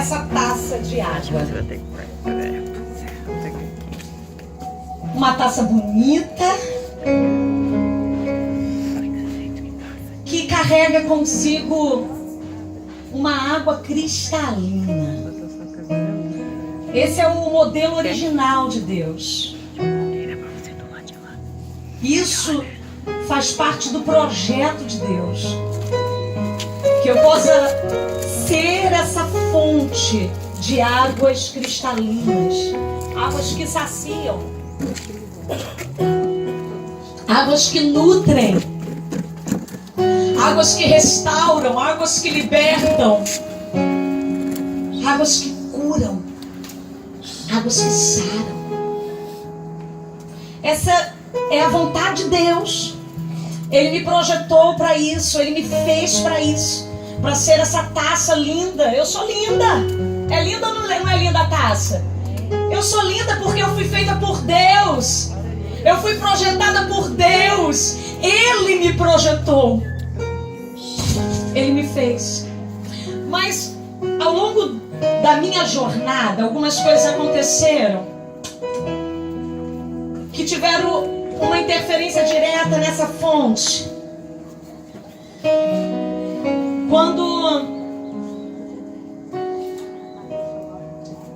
essa taça de água. Uma taça bonita que carrega consigo uma água cristalina. Esse é o modelo original de Deus. Isso faz parte do projeto de Deus. Que eu possa ser essa fonte de águas cristalinas, águas que saciam, águas que nutrem, águas que restauram, águas que libertam, águas que curam, águas que saram. Essa é a vontade de Deus. Ele me projetou para isso, Ele me fez para isso, para ser essa taça linda. Eu sou linda. É linda ou não é linda a taça? Eu sou linda porque eu fui feita por Deus. Eu fui projetada por Deus. Ele me projetou. Ele me fez. Mas ao longo da minha jornada, algumas coisas aconteceram que tiveram uma interferência direta nessa fonte. Quando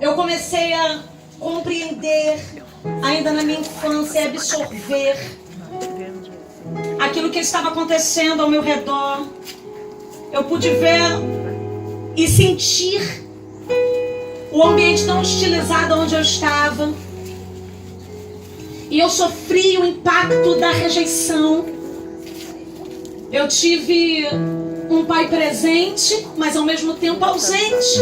eu comecei a compreender, ainda na minha infância, absorver aquilo que estava acontecendo ao meu redor, eu pude ver e sentir o ambiente tão hostilizado onde eu estava. E eu sofri o impacto da rejeição. Eu tive um pai presente, mas ao mesmo tempo ausente,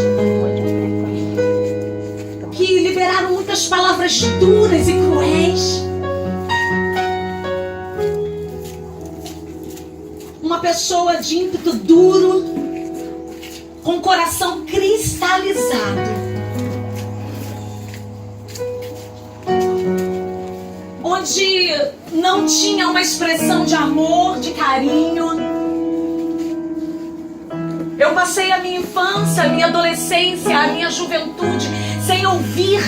que liberaram muitas palavras duras e cruéis. Uma pessoa de ímpeto duro, com coração cristalizado, onde não tinha uma expressão de amor, de carinho. Eu passei a minha infância, a minha adolescência, a minha juventude sem ouvir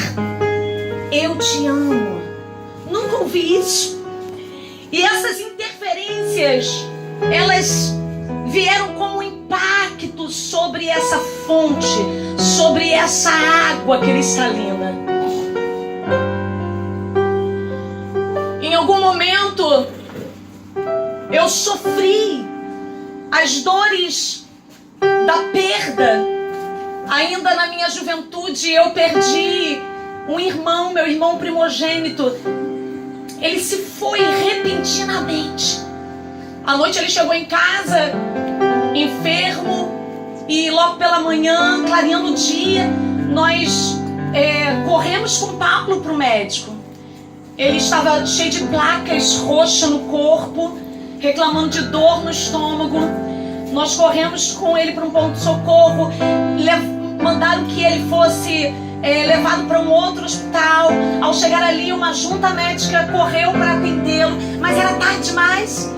"eu te amo". Nunca ouvi isso. E essas interferências, elas vieram como um impacto sobre essa fonte, sobre essa água cristalina. Em algum momento, eu sofri as dores da perda. Ainda na minha juventude, eu perdi um irmão, meu irmão primogênito. Ele se foi repentinamente. À noite ele chegou em casa, enfermo, e logo pela manhã, clareando o dia, nós corremos com o Pablo para o médico. Ele estava cheio de placas roxas no corpo, reclamando de dor no estômago. Nós corremos com ele para um ponto-socorro, mandaram que ele fosse levado para um outro hospital. Ao chegar ali, uma junta médica correu para atendê-lo, mas era tarde demais.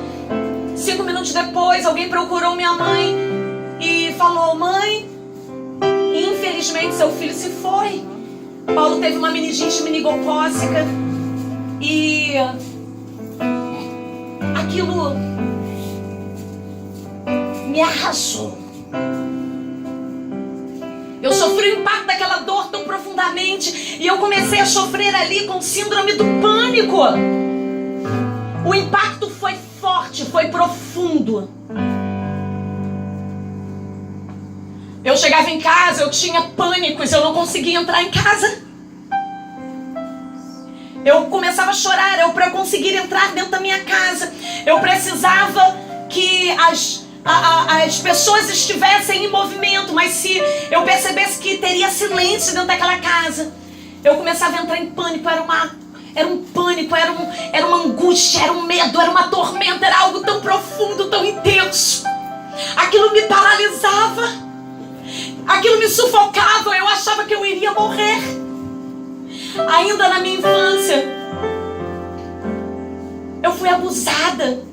5 minutos depois, alguém procurou minha mãe e falou: "Mãe, infelizmente seu filho se foi. Paulo teve uma meningite meningocócica". E aquilo me arrasou. Eu sofri o impacto daquela dor tão profundamente, e eu comecei a sofrer ali com síndrome do pânico. O impacto foi forte, foi profundo. Eu chegava em casa, eu tinha pânicos, eu não conseguia entrar em casa. Eu começava a chorar, para eu conseguir entrar dentro da minha casa, eu precisava que as pessoas estivessem em movimento, mas se eu percebesse que teria silêncio dentro daquela casa, eu começava a entrar em pânico. Era um pânico, era uma angústia, era um medo, era uma tormenta, era algo tão profundo, tão intenso. Aquilo me paralisava, aquilo me sufocava, eu achava que eu iria morrer. Ainda na minha infância, eu fui abusada,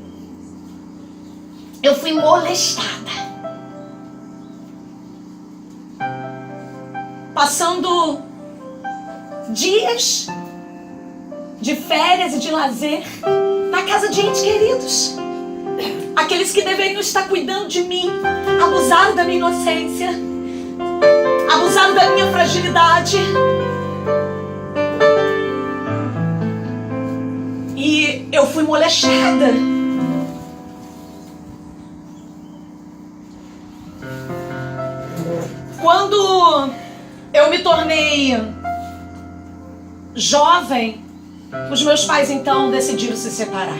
eu fui molestada. passando dias de férias e de lazer na casa de entes queridos. Aqueles que deveriam estar cuidando de mim abusaram da minha inocência, abusaram da minha fragilidade. E eu fui molestada. Quando eu me tornei jovem, os meus pais então decidiram se separar.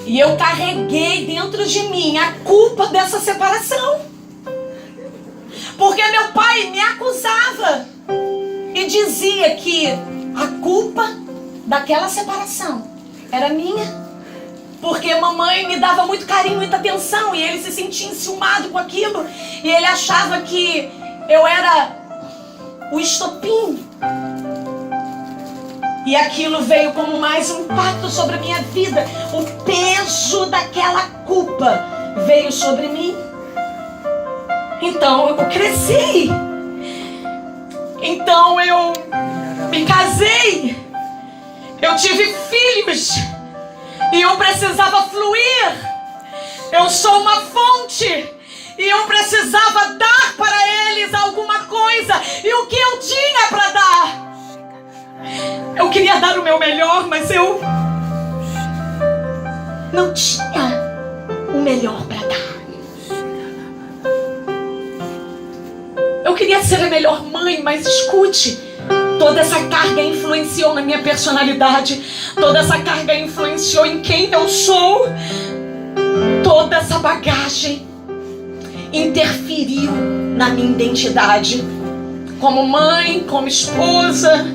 E eu carreguei dentro de mim a culpa dessa separação. Porque meu pai me acusava e dizia que a culpa daquela separação era minha. Porque mamãe me dava muito carinho, muita atenção, e ele se sentia enciumado com aquilo. E ele achava que eu era o estopim. E aquilo veio como mais um impacto sobre a minha vida. O peso daquela culpa veio sobre mim. Então eu cresci. Então eu me casei. Eu tive filhos. E eu precisava fluir. Eu sou uma fonte. E eu precisava dar para eles alguma coisa. E o que eu tinha para dar? Eu queria dar o meu melhor, mas eu não tinha o melhor para dar. Eu queria ser a melhor mãe, mas escute, toda essa carga influenciou na minha personalidade. Toda essa carga influenciou em quem eu sou. Toda essa bagagem interferiu na minha identidade. Como mãe, como esposa,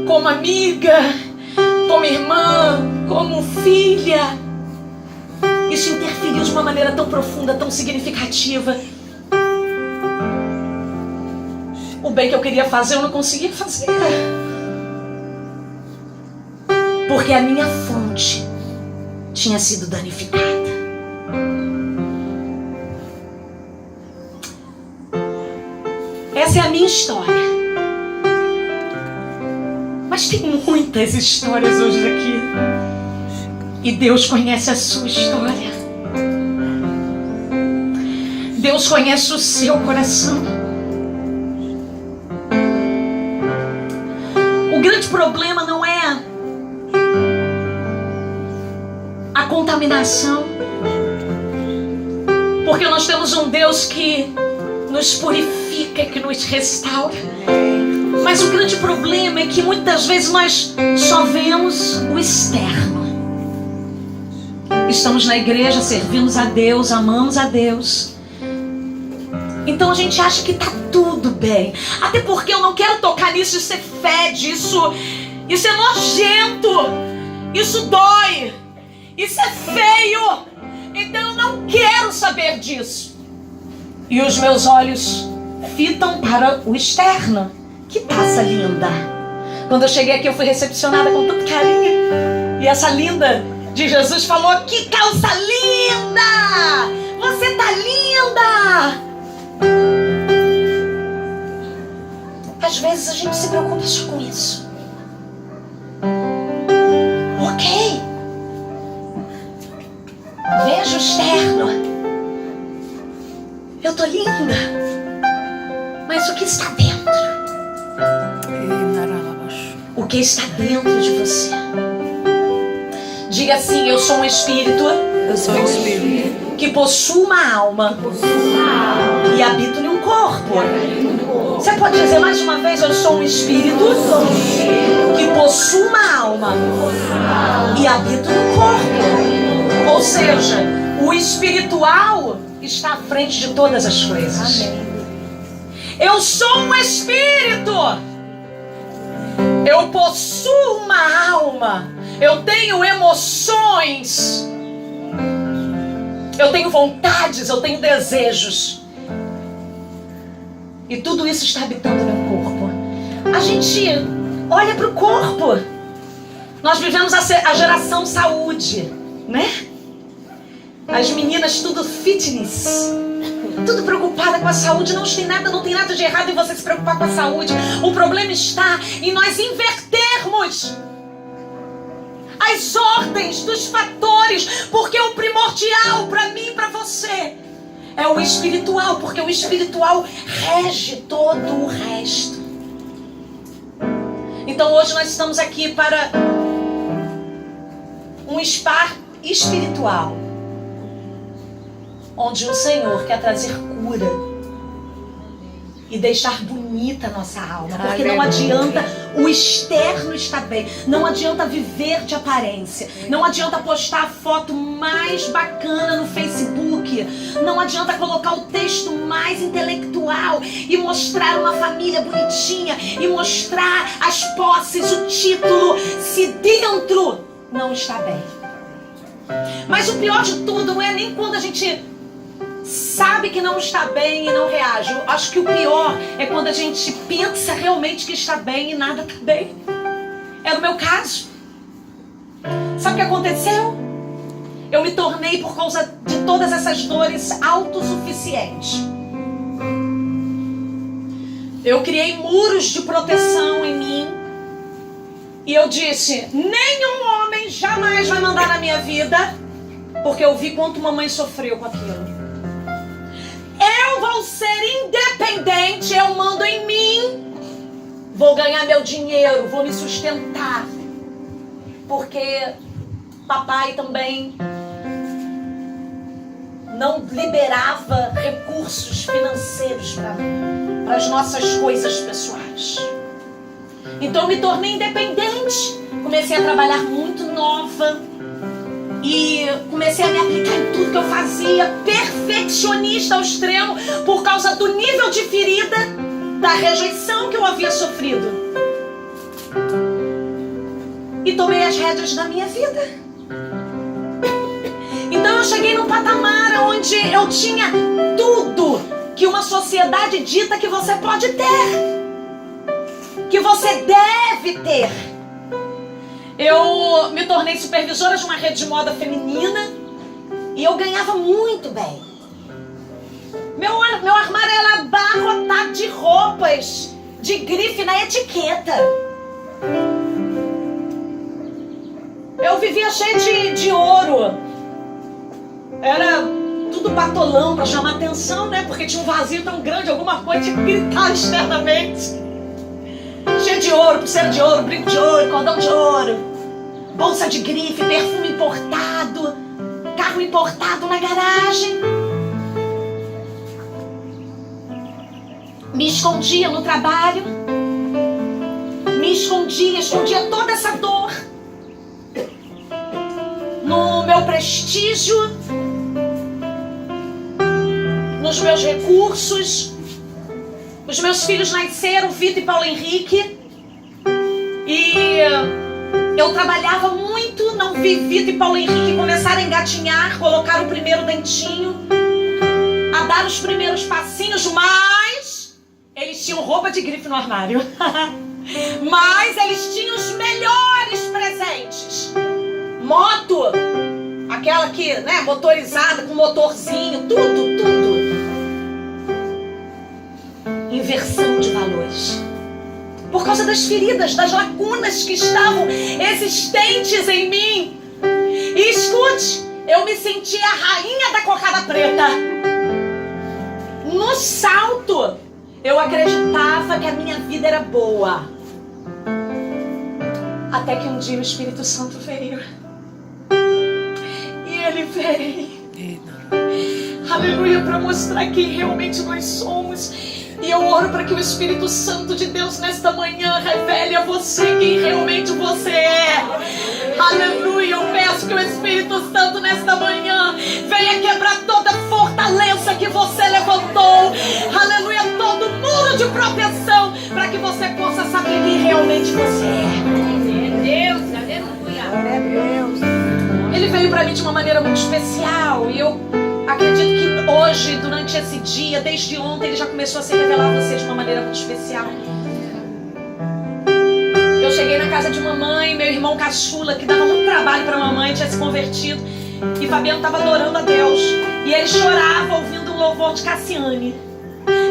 como amiga, como irmã, como filha. Isso interferiu de uma maneira tão profunda, tão significativa. O bem que eu queria fazer, eu não conseguia fazer. Porque a minha fonte tinha sido danificada. Essa é a minha história. Mas tem muitas histórias hoje aqui. E Deus conhece a sua história. Deus conhece o seu coração. O grande problema não é a contaminação. Porque nós temos um Deus que nos purifica, que nos restaura. Mas o grande problema é que muitas vezes nós só vemos o externo. Estamos na igreja, servimos a Deus, amamos a Deus. Então a gente acha que está tudo bem. Até porque eu não quero tocar nisso, isso é fede, isso é nojento, isso dói, isso é feio. Então eu não quero saber disso. E os meus olhos fitam para o externo. Que taça linda! Quando eu cheguei aqui eu fui recepcionada com tanto carinho. E essa linda de Jesus falou: que calça linda! Você tá linda! Às vezes a gente se preocupa só com isso. Ok. Veja o externo. Eu tô linda. Mas o que está dentro? O que está dentro de você? Diga assim: eu sou um espírito. Eu sou um espírito que possui uma alma e habito em um corpo. Você pode dizer mais uma vez: eu sou um espírito que possui uma alma e habito em um corpo. Ou seja, o espiritual está à frente de todas as coisas. Eu sou um espírito. Eu possuo uma alma. Eu tenho emoções. Eu tenho vontades, eu tenho desejos. E tudo isso está habitando no meu corpo. A gente olha para o corpo. Nós vivemos a geração saúde, né? As meninas tudo fitness. tudo preocupada com a saúde. Não tem nada de errado em você se preocupar com a saúde. O problema está em nós invertermos as ordens dos fatores, porque o primordial para mim e para você é o espiritual, porque o espiritual rege todo o resto. Então hoje nós estamos aqui para um spa espiritual, onde o Senhor quer trazer cura e deixar bonita a nossa alma. Porque não adianta o externo estar bem, não adianta viver de aparência, não adianta postar a foto mais bacana no Facebook, não adianta colocar o texto mais intelectual e mostrar uma família bonitinha e mostrar as posses, o título, se dentro não está bem. Mas o pior de tudo não é nem quando a gente sabe que não está bem e não reage. Eu acho que o pior é quando a gente pensa realmente que está bem e nada está bem. É o meu caso. Sabe o que aconteceu? Eu me tornei, por causa de todas essas dores, autossuficiente. Eu criei muros de proteção em mim. E eu disse, nenhum homem jamais vai mandar na minha vida, porque eu vi quanto mamãe sofreu com aquilo. Eu vou ser independente, eu mando em mim, vou ganhar meu dinheiro, vou me sustentar, porque papai também não liberava recursos financeiros para as nossas coisas pessoais. Então eu me tornei independente, comecei a trabalhar muito nova e comecei a me aplicar em tudo que eu fazia, perfeccionista ao extremo, por causa do nível de ferida, da rejeição que eu havia sofrido. E tomei as rédeas da minha vida. Então eu cheguei num patamar onde eu tinha tudo que uma sociedade dita que você pode ter, que você deve ter. Eu me tornei supervisora de uma rede de moda feminina e eu ganhava muito bem. Meu armário era abarrotado de roupas de grife na etiqueta. Eu vivia cheia de ouro. Era tudo patolão para chamar atenção, né? Porque tinha um vazio tão grande, alguma coisa tinha que gritar externamente. Cheio de ouro, pulseira de ouro, brinco de ouro, cordão de ouro, bolsa de grife, perfume importado, carro importado na garagem. Me escondia no trabalho, escondia toda essa dor no meu prestígio, nos meus recursos. Os meus filhos nasceram, Vitor e Paulo Henrique, e eu trabalhava muito, não vi Vitor e Paulo Henrique começar a engatinhar, colocar o primeiro dentinho, a dar os primeiros passinhos, mas eles tinham roupa de grife no armário. Mas eles tinham os melhores presentes. Moto, aquela que, né, motorizada, com motorzinho, tudo. Inversão de valores. Por causa das feridas, das lacunas que estavam existentes em mim. E escute, eu me sentia a rainha da cocada preta. No salto, eu acreditava que a minha vida era boa. Até que um dia o Espírito Santo veio. E ele veio. Aleluia, para mostrar quem realmente nós somos. E eu oro para que o Espírito Santo de Deus nesta manhã revele a você quem realmente você é. Aleluia, eu peço que o Espírito Santo nesta manhã venha quebrar toda fortaleza que você levantou. Aleluia, todo muro de proteção, para que você possa saber quem realmente você é. Deus, aleluia. Glória a Deus. Ele veio para mim de uma maneira muito especial e eu acredito que hoje, durante esse dia, desde ontem, ele já começou a se revelar a você de uma maneira muito especial. Eu cheguei na casa de mamãe, meu irmão caçula, que dava muito trabalho para mamãe, tinha se convertido, e Fabiano estava adorando a Deus. E ele chorava ouvindo um louvor de Cassiane.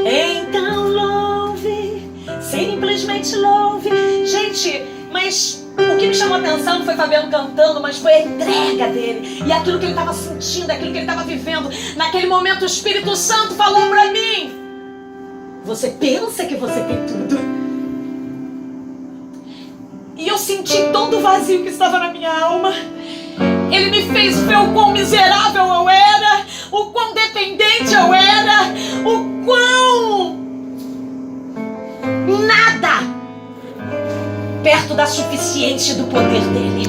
Então louve, simplesmente louve. Gente, mas o que me chamou a atenção não foi Fabiano cantando, mas foi a entrega dele. E aquilo que ele estava sentindo, aquilo que ele estava vivendo. Naquele momento o Espírito Santo falou para mim: você pensa que você tem tudo? E eu senti todo o vazio que estava na minha alma. Ele me fez ver o quão miserável eu era, o quão dependente eu era, o quão nada perto da suficiência do poder dele.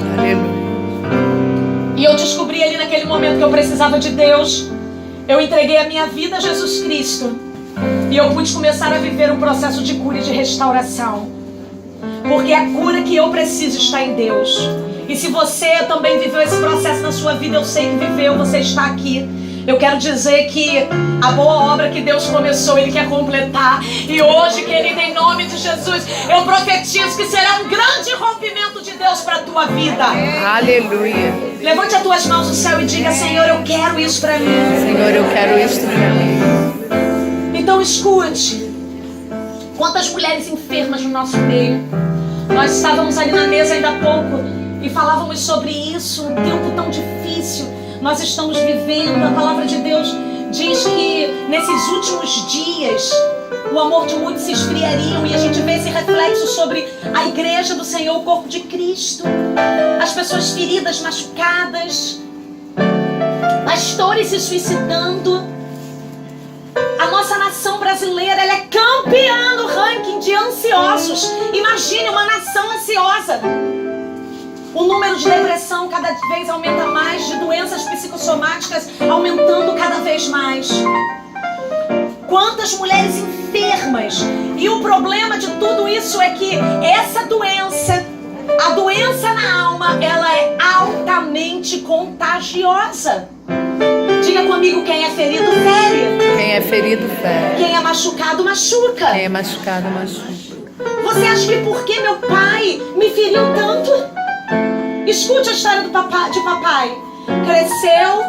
E eu descobri ali naquele momento que eu precisava de Deus. Eu entreguei a minha vida a Jesus Cristo. E eu pude começar a viver um processo de cura e de restauração. Porque a cura que eu preciso está em Deus. E se você também viveu esse processo na sua vida, eu sei que viveu, você está aqui. Eu quero dizer que a boa obra que Deus começou, Ele quer completar. E hoje, querida, em nome de Jesus, eu profetizo que será um grande rompimento de Deus para a tua vida. Aleluia. Levante as tuas mãos no céu e diga: Senhor, eu quero isso para mim. Senhor, eu quero isso para mim. Então escute. Quantas mulheres enfermas no nosso meio. Nós estávamos ali na mesa ainda há pouco e falávamos sobre isso, um tempo tão difícil nós estamos vivendo. A palavra de Deus diz que nesses últimos dias o amor de muitos se esfriariam, e a gente vê esse reflexo sobre a igreja do Senhor, o corpo de Cristo, as pessoas feridas, machucadas, pastores se suicidando. A nossa nação brasileira, ela é campeã no ranking de ansiosos. Imagine uma nação ansiosa. O número de depressão cada vez aumenta mais, de doenças psicossomáticas aumentando cada vez mais. Quantas mulheres enfermas. E o problema de tudo isso é que essa doença, a doença na alma, ela é altamente contagiosa. Diga comigo: quem é ferido, fere. Quem é ferido, fere. Quem é machucado, machuca. Quem é machucado, machuca. Você acha que por que meu pai me feriu tanto? Escute a história de papai. Cresceu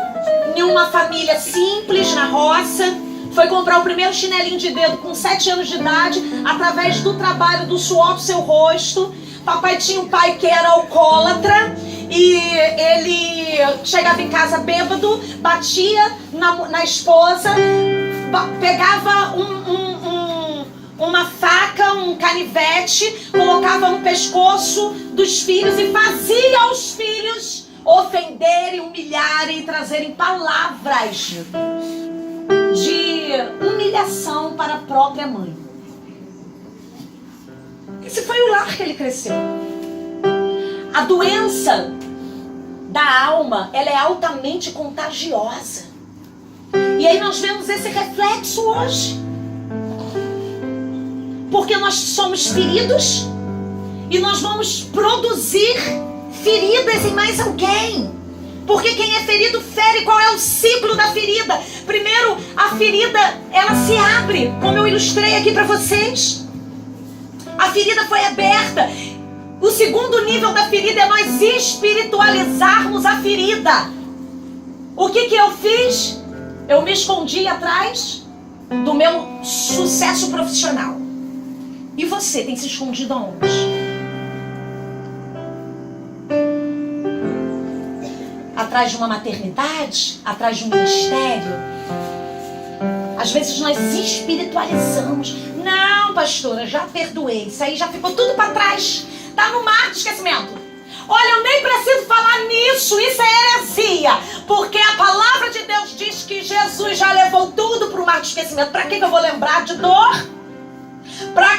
em uma família simples, na roça. Foi comprar o primeiro chinelinho de dedo com 7 anos de idade, através do trabalho, do suor do seu rosto. Papai tinha um pai que era alcoólatra. E ele chegava em casa bêbado, batia na esposa, pegava uma faca, um canivete, colocava no pescoço dos filhos e fazia os filhos ofenderem, humilharem e trazerem palavras de humilhação para a própria mãe. Esse foi o lar que ele cresceu. A doença da alma, ela é altamente contagiosa. E aí nós vemos esse reflexo hoje. Porque nós somos feridos e nós vamos produzir feridas em mais alguém. Porque quem é ferido fere. Qual é o ciclo da ferida? Primeiro, a ferida, ela se abre, como eu ilustrei aqui para vocês. A ferida foi aberta. O segundo nível da ferida é nós espiritualizarmos a ferida. O que eu fiz? Eu me escondi atrás do meu sucesso profissional. E você tem se escondido aonde? Atrás de uma maternidade? Atrás de um ministério? Às vezes nós espiritualizamos. Não, pastora, já perdoei. Isso aí já ficou tudo para trás. Está no mar de esquecimento. Olha, eu nem preciso falar nisso. Isso é heresia. Porque a palavra de Deus diz que Jesus já levou tudo para o mar de esquecimento. Para que eu vou lembrar de dor? Para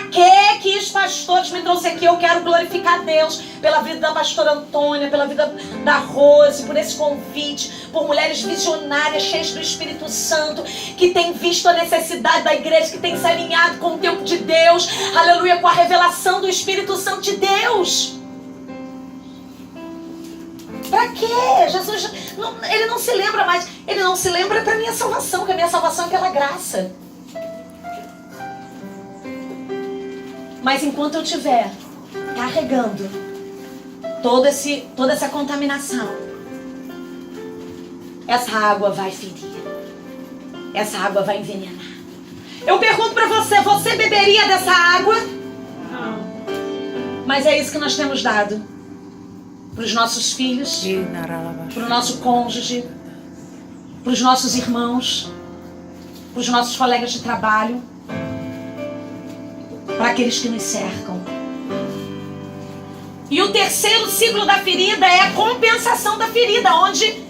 que os pastores me trouxeram aqui? Eu quero glorificar Deus pela vida da pastora Antônia, pela vida da Rose, por esse convite, por mulheres visionárias, cheias do Espírito Santo, que têm visto a necessidade da igreja, que têm se alinhado com o tempo de Deus, aleluia, com a revelação do Espírito Santo de Deus. Para quê? Jesus, ele não se lembra mais. Ele não se lembra para a minha salvação, que a minha salvação é pela graça. Mas enquanto eu estiver carregando toda essa contaminação, essa água vai ferir. essa água vai envenenar. Eu pergunto para você, você beberia dessa água? Não. Mas é isso que nós temos dado para os nossos filhos, para o nosso cônjuge, para os nossos irmãos, para os nossos colegas de trabalho, para aqueles que nos cercam. E o terceiro ciclo da ferida é a compensação da ferida, onde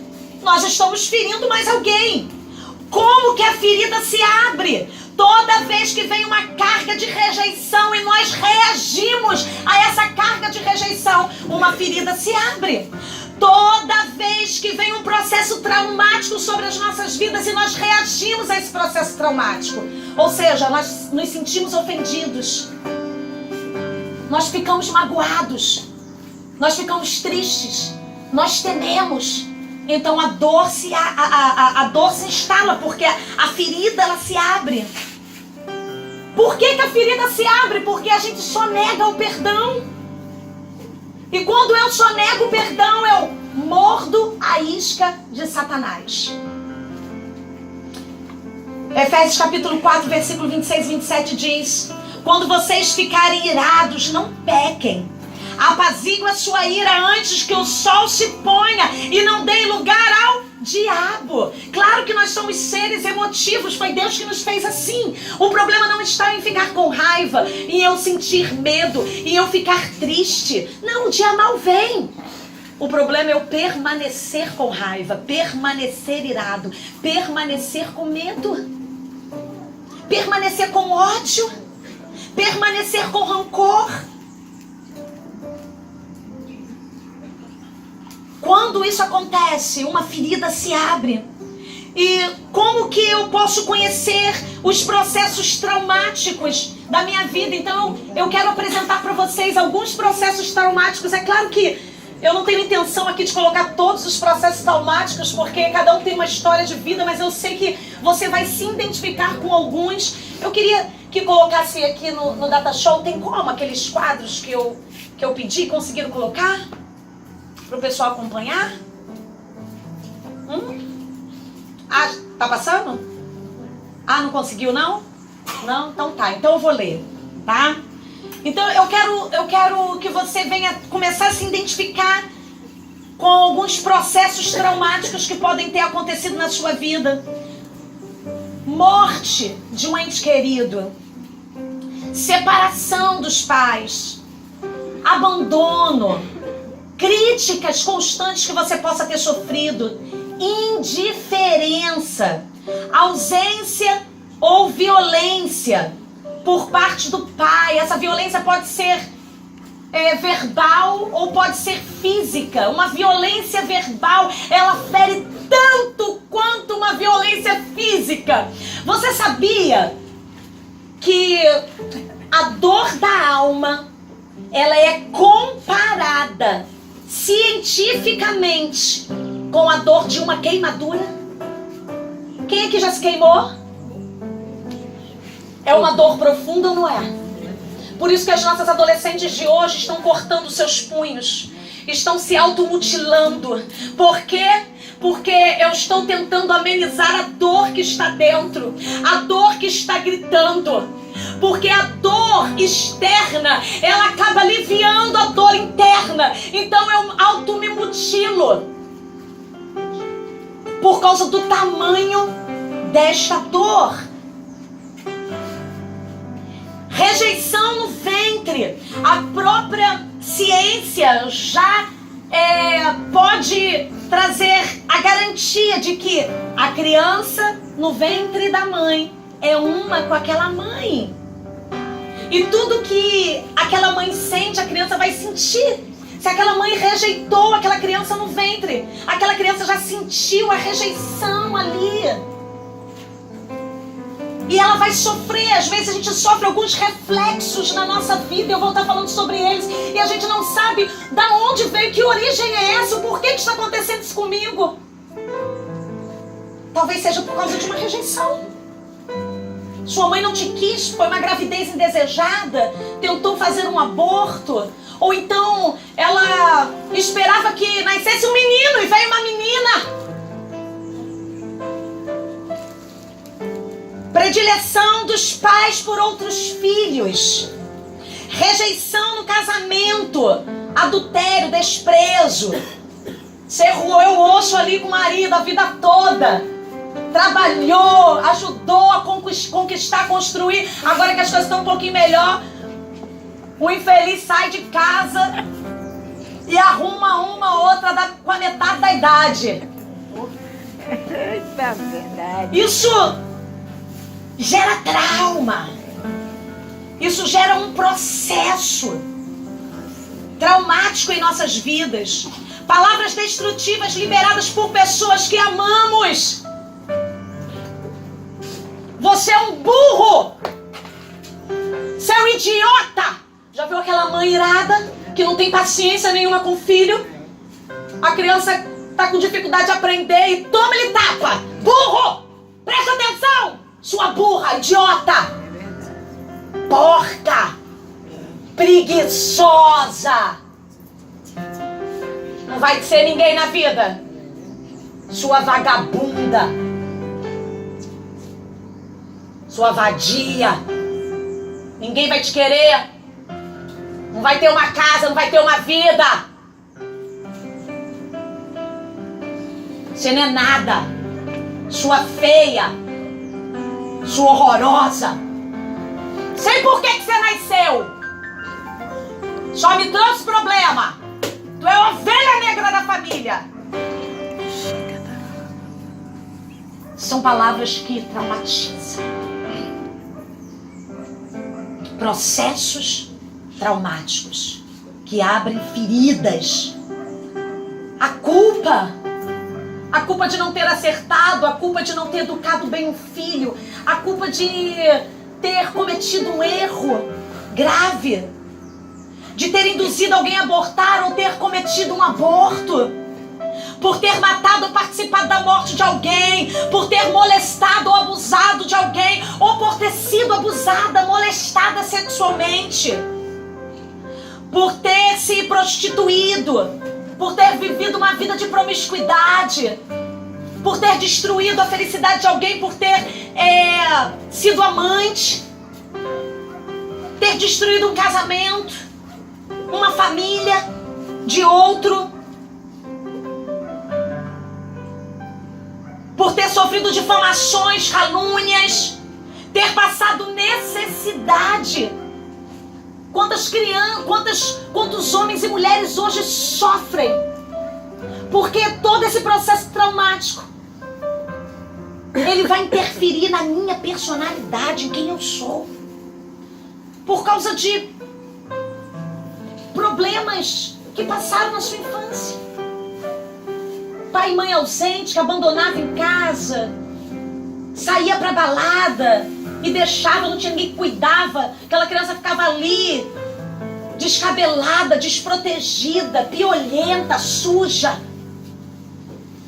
nós estamos ferindo mais alguém. Como que a ferida se abre? Toda vez que vem uma carga de rejeição e nós reagimos a essa carga de rejeição, uma ferida se abre. Toda vez que vem um processo traumático sobre as nossas vidas e nós reagimos a esse processo traumático, ou seja, nós nos sentimos ofendidos, nós ficamos magoados, nós ficamos tristes, nós tememos. Então a dor se instala, porque a ferida ela se abre. Por que a ferida se abre? Porque a gente só nega o perdão. E quando eu só nego o perdão, eu mordo a isca de Satanás. Efésios capítulo 4, versículo 26 e 27 diz: quando vocês ficarem irados, não pequem. Apazigua a sua ira antes que o sol se ponha e não dê lugar ao diabo. Claro que nós somos seres emotivos, foi Deus que nos fez assim. O problema não está em ficar com raiva, em eu sentir medo, em eu ficar triste. Não, o dia mal vem. O problema é eu permanecer com raiva, permanecer irado, permanecer com medo, permanecer com ódio, permanecer com rancor. Quando isso acontece, uma ferida se abre. E como que eu posso conhecer os processos traumáticos da minha vida? Então eu quero apresentar para vocês alguns processos traumáticos. É claro que eu não tenho intenção aqui de colocar todos os processos traumáticos, porque cada um tem uma história de vida, mas eu sei que você vai se identificar com alguns. Eu queria que colocasse aqui no Data Show, tem como aqueles quadros que eu pedi, conseguiram colocar? Para o pessoal acompanhar? Ah, tá passando? Ah, não conseguiu não? Não? Então tá, então eu vou ler, tá? Então eu quero que você venha começar a se identificar com alguns processos traumáticos que podem ter acontecido na sua vida. Morte de um ente querido, separação dos pais, abandono, críticas constantes que você possa ter sofrido, indiferença, ausência ou violência por parte do pai. Essa violência pode ser verbal ou pode ser física. Uma violência verbal, ela fere tanto quanto uma violência física. Você sabia que a dor da alma, ela é comparada cientificamente com a dor de uma queimadura? Quem aqui já se queimou? É uma dor profunda ou não é? Por isso que as nossas adolescentes de hoje estão cortando seus punhos, estão se automutilando. Por quê? Porque eu estou tentando amenizar a dor que está dentro, a dor que está gritando. Porque a dor externa, ela acaba aliviando a dor interna. Então eu me mutilo por causa do tamanho desta dor. Rejeição no ventre. A própria ciência já pode trazer a garantia de que a criança no ventre da mãe é uma com aquela mãe. E tudo que aquela mãe sente, a criança vai sentir. Se aquela mãe rejeitou aquela criança no ventre, aquela criança já sentiu a rejeição ali. E ela vai sofrer. Às vezes a gente sofre alguns reflexos na nossa vida. Eu vou estar falando sobre eles. E a gente não sabe da onde veio, que origem é essa, o porquê que está acontecendo isso comigo. Talvez seja por causa de uma rejeição. Sua mãe não te quis, foi uma gravidez indesejada, tentou fazer um aborto, ou então ela esperava que nascesse um menino e veio uma menina. predileção dos pais por outros filhos, rejeição no casamento, adultério, desprezo. Você roeu o osso ali com o marido a vida toda, trabalhou, ajudou a conquistar, construir. Agora que as coisas estão um pouquinho melhor, o infeliz sai de casa e arruma uma outra com a metade da idade. Isso gera trauma. Isso gera um processo traumático em nossas vidas. Palavras destrutivas liberadas por pessoas que amamos. Você é um burro. Você é um idiota. Já viu aquela mãe irada que não tem paciência nenhuma com o filho? A criança tá com dificuldade de aprender e toma-lhe tapa. Burro! Presta atenção! Sua burra, idiota! Porca! Preguiçosa! Não vai ser ninguém na vida. Sua vagabunda. Sua vadia. Ninguém vai te querer. Não vai ter uma casa, não vai ter uma vida. Você não é nada. Sua feia. Sua horrorosa. Sei por que você nasceu. Só me trouxe problema. Tu é a ovelha negra da família. São palavras que traumatizam. Processos traumáticos que abrem feridas. A culpa de não ter acertado, a culpa de não ter educado bem um filho, a culpa de ter cometido um erro grave, de ter induzido alguém a abortar ou ter cometido um aborto, por ter matado ou participado da morte de alguém, por ter molestado ou abusado de alguém, ou por ter sido abusada, molestada sexualmente, por ter se prostituído, por ter vivido uma vida de promiscuidade, por ter destruído a felicidade de alguém, por ter sido amante, ter destruído um casamento, uma família de outro, por ter sofrido difamações, calúnias, ter passado necessidade. Quantos homens e mulheres hoje sofrem? Porque todo esse processo traumático, ele vai interferir na minha personalidade, em quem eu sou. Por causa de problemas que passaram na sua infância. Pai e mãe ausente, que abandonava em casa, saía pra balada e deixava, não tinha ninguém que cuidava. Aquela criança ficava ali, descabelada, desprotegida, piolenta, suja.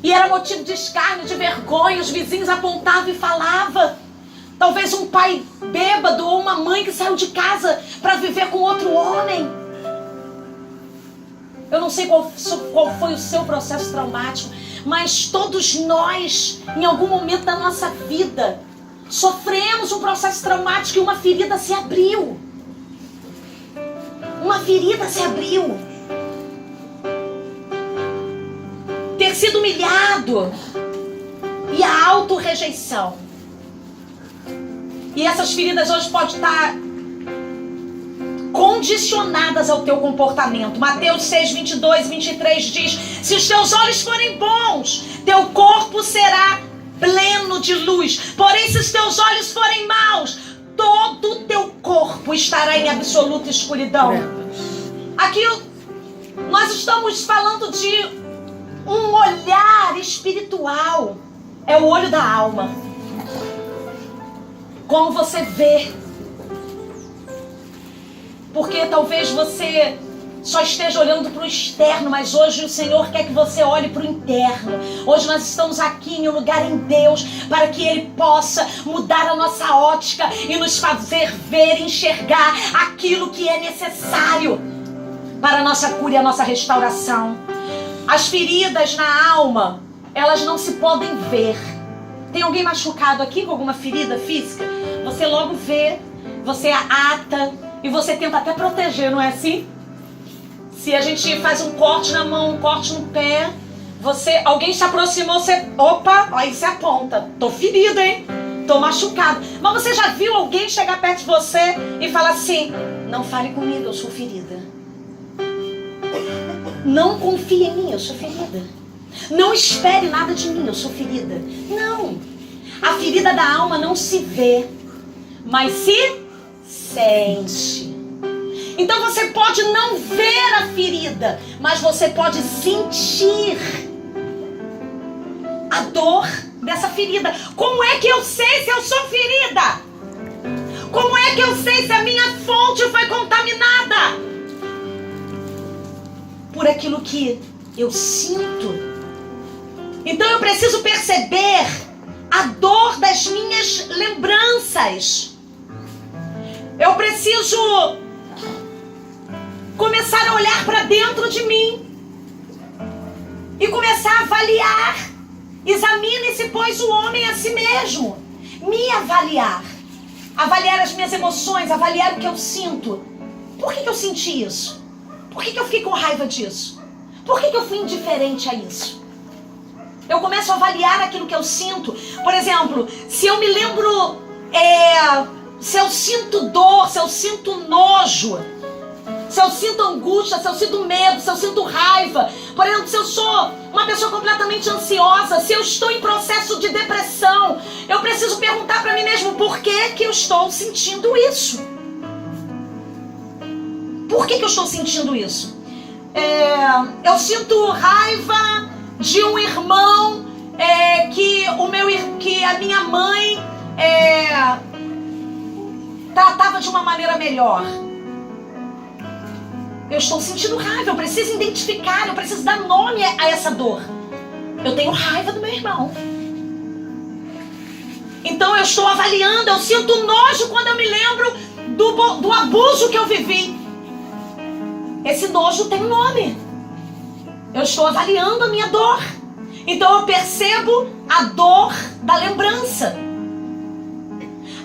E era motivo de escárnio, de vergonha. Os vizinhos apontavam e falavam. Talvez um pai bêbado ou uma mãe que saiu de casa para viver com outro homem. Eu não sei qual foi o seu processo traumático, mas todos nós, em algum momento da nossa vida, sofremos um processo traumático e uma ferida se abriu. Uma ferida se abriu. Ter sido humilhado e a autorrejeição. E essas feridas hoje podem estar condicionadas ao teu comportamento. Mateus 6, 22 e 23 diz: se os teus olhos forem bons, teu corpo será pleno de luz. Porém, se os teus olhos forem maus, todo o teu corpo estará em absoluta escuridão. Aqui nós estamos falando de um olhar espiritual. É o olho da alma. Como você vê. Porque talvez você só esteja olhando para o externo, mas hoje o Senhor quer que você olhe para o interno. Hoje nós estamos aqui em um lugar em Deus para que Ele possa mudar a nossa ótica e nos fazer ver e enxergar aquilo que é necessário para a nossa cura e a nossa restauração. As feridas na alma, elas não se podem ver, Tem alguém machucado aqui com alguma ferida física? Você logo vê, você ata e você tenta até proteger, não é assim? Se a gente faz um corte na mão, um corte no pé, alguém se aproximou, você, opa, aí você aponta. Tô ferida, hein? Tô machucado. Mas você já viu alguém chegar perto de você e falar assim: não fale comigo, eu sou ferida. Não confie em mim, eu sou ferida. Não espere nada de mim, eu sou ferida. Não. A ferida da alma não se vê, mas se sente. Então você pode não ver a ferida, mas você pode sentir a dor dessa ferida. Como é que eu sei se eu sou ferida? Como é que eu sei se a minha fonte foi contaminada? Por aquilo que eu sinto. Então eu preciso perceber a dor das minhas lembranças. Eu preciso começar a olhar para dentro de mim e começar a avaliar. Examine-se, pois, o homem a si mesmo. Me avaliar. Avaliar as minhas emoções, avaliar o que eu sinto. Por que eu senti isso? Por que eu fiquei com raiva disso? Por que eu fui indiferente a isso? Eu começo a avaliar aquilo que eu sinto. Por exemplo, se eu me lembro, se eu sinto dor, se eu sinto nojo, se eu sinto angústia, se eu sinto medo, se eu sinto raiva. Por exemplo, se eu sou uma pessoa completamente ansiosa, se eu estou em processo de depressão, eu preciso perguntar para mim mesmo: por que eu estou sentindo isso? Por que eu estou sentindo isso? Eu sinto raiva de um irmão que a minha mãe tratava de uma maneira melhor. Eu estou sentindo raiva, eu preciso identificar, eu preciso dar nome a essa dor. Eu tenho raiva do meu irmão. Então eu estou avaliando, eu sinto nojo quando eu me lembro do abuso que eu vivi. Esse nojo tem um nome. Eu estou avaliando a minha dor. Então eu percebo a dor da lembrança.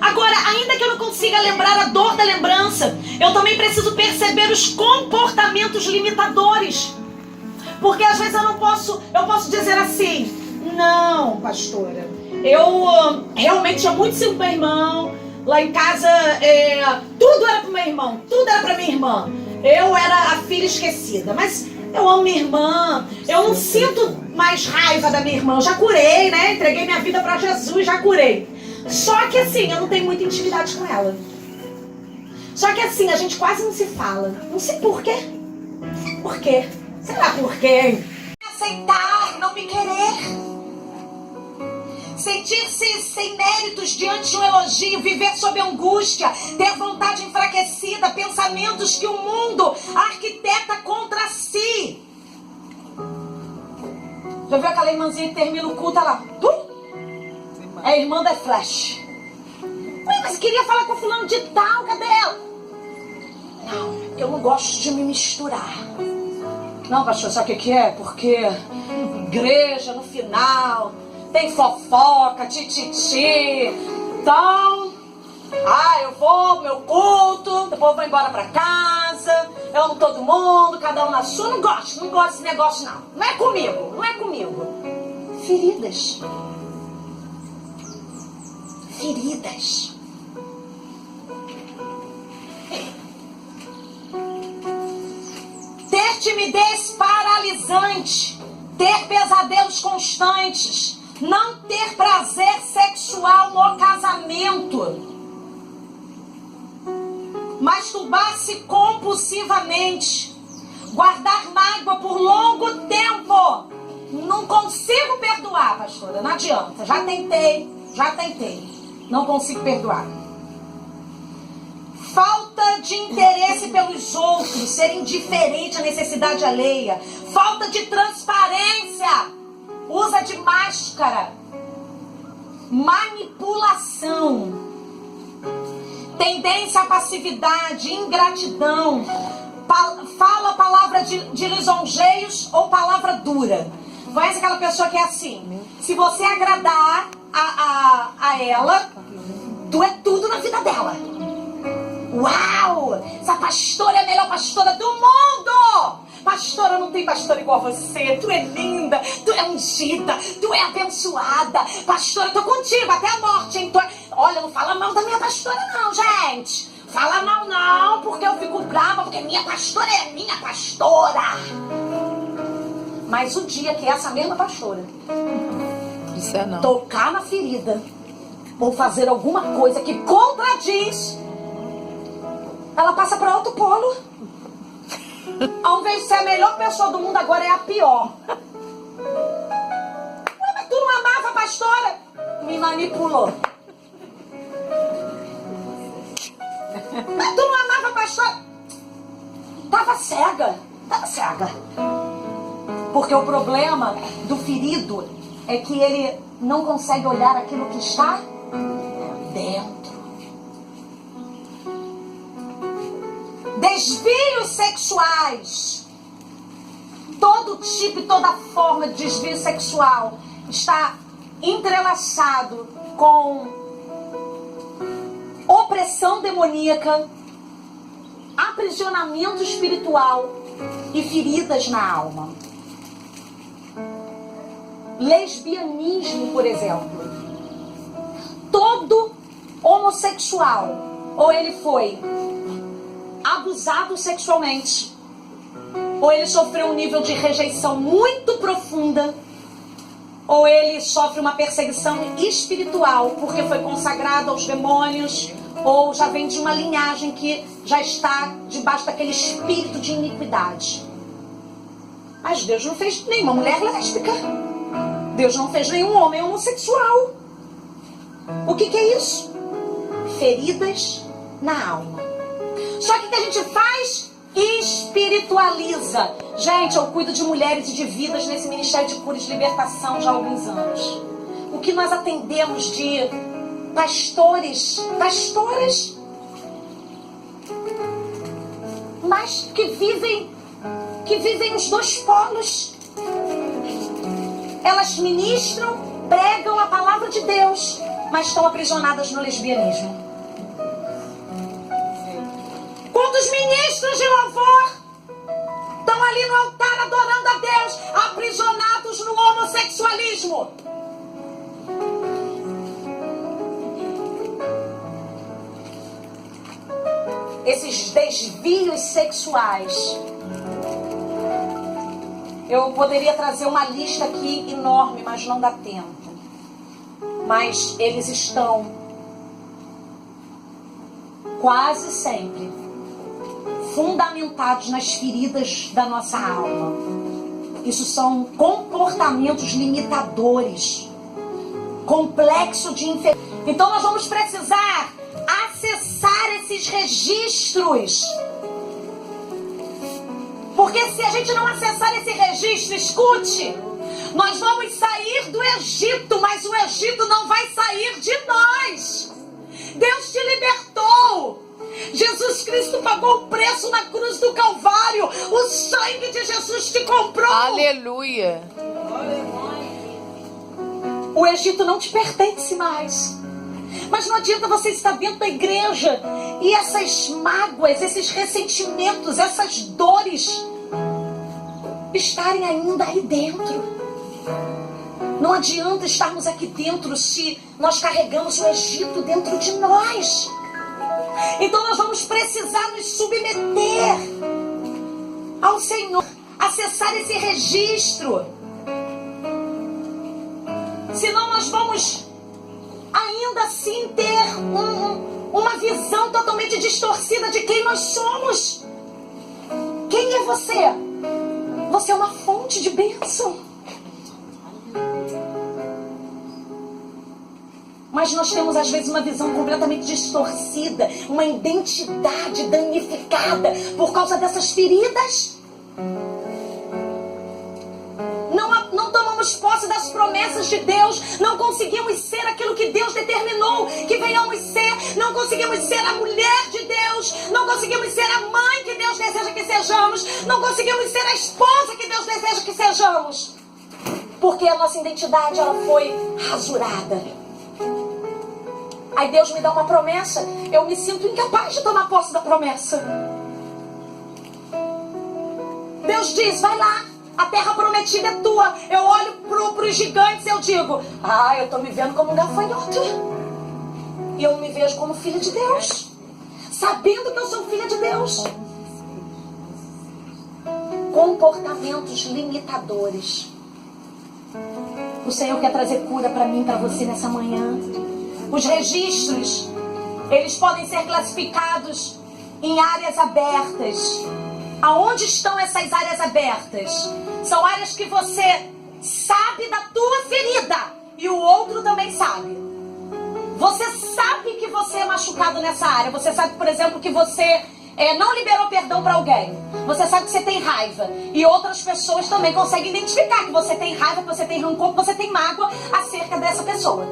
Agora, ainda que eu não consiga lembrar a dor da lembrança, eu também preciso perceber os comportamentos limitadores. Porque às vezes eu posso dizer assim: não, pastora, eu realmente tinha muito ciúme do meu irmão. Lá em casa, tudo era pro meu irmão, tudo era pra minha irmã. Eu era a filha esquecida, mas eu amo minha irmã. Eu não sinto mais raiva da minha irmã. Eu já curei, né? Entreguei minha vida pra Jesus, já curei. Só que assim, eu não tenho muita intimidade com ela. Só que assim, a gente quase não se fala. Não sei por quê. Não sei por quê. Sei lá por quê. Aceitar, não me querer. Sentir-se sem méritos diante de um elogio, viver sob angústia, ter vontade enfraquecida, pensamentos que o mundo arquiteta contra si. Já viu aquela irmãzinha que termina o culto lá? É a irmã da Flash. Ué, mas queria falar com o fulano de tal, cadê ela? Não, eu não gosto de me misturar. Não, pastor, sabe o que é? Porque igreja no final tem fofoca, tititi. Então, eu vou, meu culto, depois eu vou embora pra casa, eu amo todo mundo, cada um na sua. Não gosto desse negócio não. Não é comigo. Feridas. Ter timidez paralisante, ter pesadelos constantes, não ter prazer sexual no casamento, masturbar-se compulsivamente, guardar mágoa por longo tempo. Não consigo perdoar, pastora, não adianta, já tentei, não consigo perdoar. Falta de interesse pelos outros, ser indiferente à necessidade alheia, falta de transparência, usa de máscara, manipulação, tendência à passividade, ingratidão, fala palavra de lisonjeios ou palavra dura. Conhece aquela pessoa que é assim: se você agradar, a ela, tu é tudo na vida dela. Uau! Essa pastora é a melhor pastora do mundo! Pastora, não tem pastora igual a você. Tu é linda, tu é ungida, tu é abençoada. Pastora, tô contigo até a morte, hein? Olha, não fala mal da minha pastora não, gente. Fala mal não, porque eu fico brava, porque minha pastora é minha pastora. Mas o dia que essa mesma pastora tocar na ferida ou fazer alguma coisa que contradiz, ela passa para outro polo. Ao invés de ser a melhor pessoa do mundo, agora é a pior. Mas tu não amava a pastora? Me manipulou. Mas tu não amava a pastora? Tava cega. Porque o problema do ferido é que ele não consegue olhar aquilo que está dentro. Desvios sexuais. Todo tipo e toda forma de desvio sexual está entrelaçado com opressão demoníaca, aprisionamento espiritual e feridas na alma. Lesbianismo, por exemplo. Todo homossexual, ou ele foi abusado sexualmente, ou ele sofreu um nível de rejeição muito profunda, ou ele sofre uma perseguição espiritual porque foi consagrado aos demônios, ou já vem de uma linhagem que já está debaixo daquele espírito de iniquidade. Mas Deus não fez nenhuma mulher lésbica. Deus não fez nenhum homem homossexual. O que é isso? Feridas na alma. Só que o que a gente faz? Espiritualiza. Gente, eu cuido de mulheres e de vidas nesse Ministério de Cura e de Libertação já há alguns anos. O que nós atendemos de pastoras, mas que vivem os dois polos. Elas ministram, pregam a palavra de Deus, mas estão aprisionadas no lesbianismo. Quantos ministros de louvor estão ali no altar adorando a Deus, aprisionados no homossexualismo? Esses desvios sexuais. Eu poderia trazer uma lista aqui enorme, mas não dá tempo. Mas eles estão quase sempre fundamentados nas feridas da nossa alma. Isso são comportamentos limitadores, complexo de infelicidade. Então nós vamos precisar acessar esses registros. Porque se a gente não acessar esse registro, escute, nós vamos sair do Egito, mas o Egito não vai sair de nós. Deus te libertou. Jesus Cristo pagou o preço na cruz do Calvário. O sangue de Jesus te comprou. Aleluia. O Egito não te pertence mais. Mas não adianta você estar dentro da igreja e essas mágoas, esses ressentimentos, essas dores estarem ainda aí dentro. Não adianta estarmos aqui dentro se nós carregamos o Egito dentro de nós. Então nós vamos precisar nos submeter ao Senhor, acessar esse registro. Senão nós vamos ainda assim ter uma visão totalmente distorcida de quem nós somos. Quem é você? Você é uma fonte de bênção. Mas nós temos às vezes uma visão completamente distorcida, uma identidade danificada por causa dessas feridas. Não tomamos posse das promessas de Deus, não conseguimos ser aquilo que Deus determinou que venhamos ser, não conseguimos ser a mulher de Deus, não conseguimos ser a mãe que Deus deseja que sejamos, não conseguimos ser a esposa que Deus deseja que sejamos, porque a nossa identidade ela foi rasurada. Aí Deus me dá uma promessa, eu me sinto incapaz de tomar posse da promessa. Deus diz, vai lá, a terra prometida é tua. Eu olho para os gigantes e eu digo, eu estou me vendo como um gafanhoto. E eu me vejo como filha de Deus, sabendo que eu sou filha de Deus. Comportamentos limitadores. O Senhor quer trazer cura para mim, para você nessa manhã. Os registros, eles podem ser classificados em áreas abertas. Aonde estão essas áreas abertas? São áreas que você sabe da tua ferida e o outro também sabe. Você sabe que você é machucado nessa área. Você sabe, por exemplo, que você não liberou perdão para alguém. Você sabe que você tem raiva. E outras pessoas também conseguem identificar que você tem raiva, que você tem rancor, que você tem mágoa acerca dessa pessoa.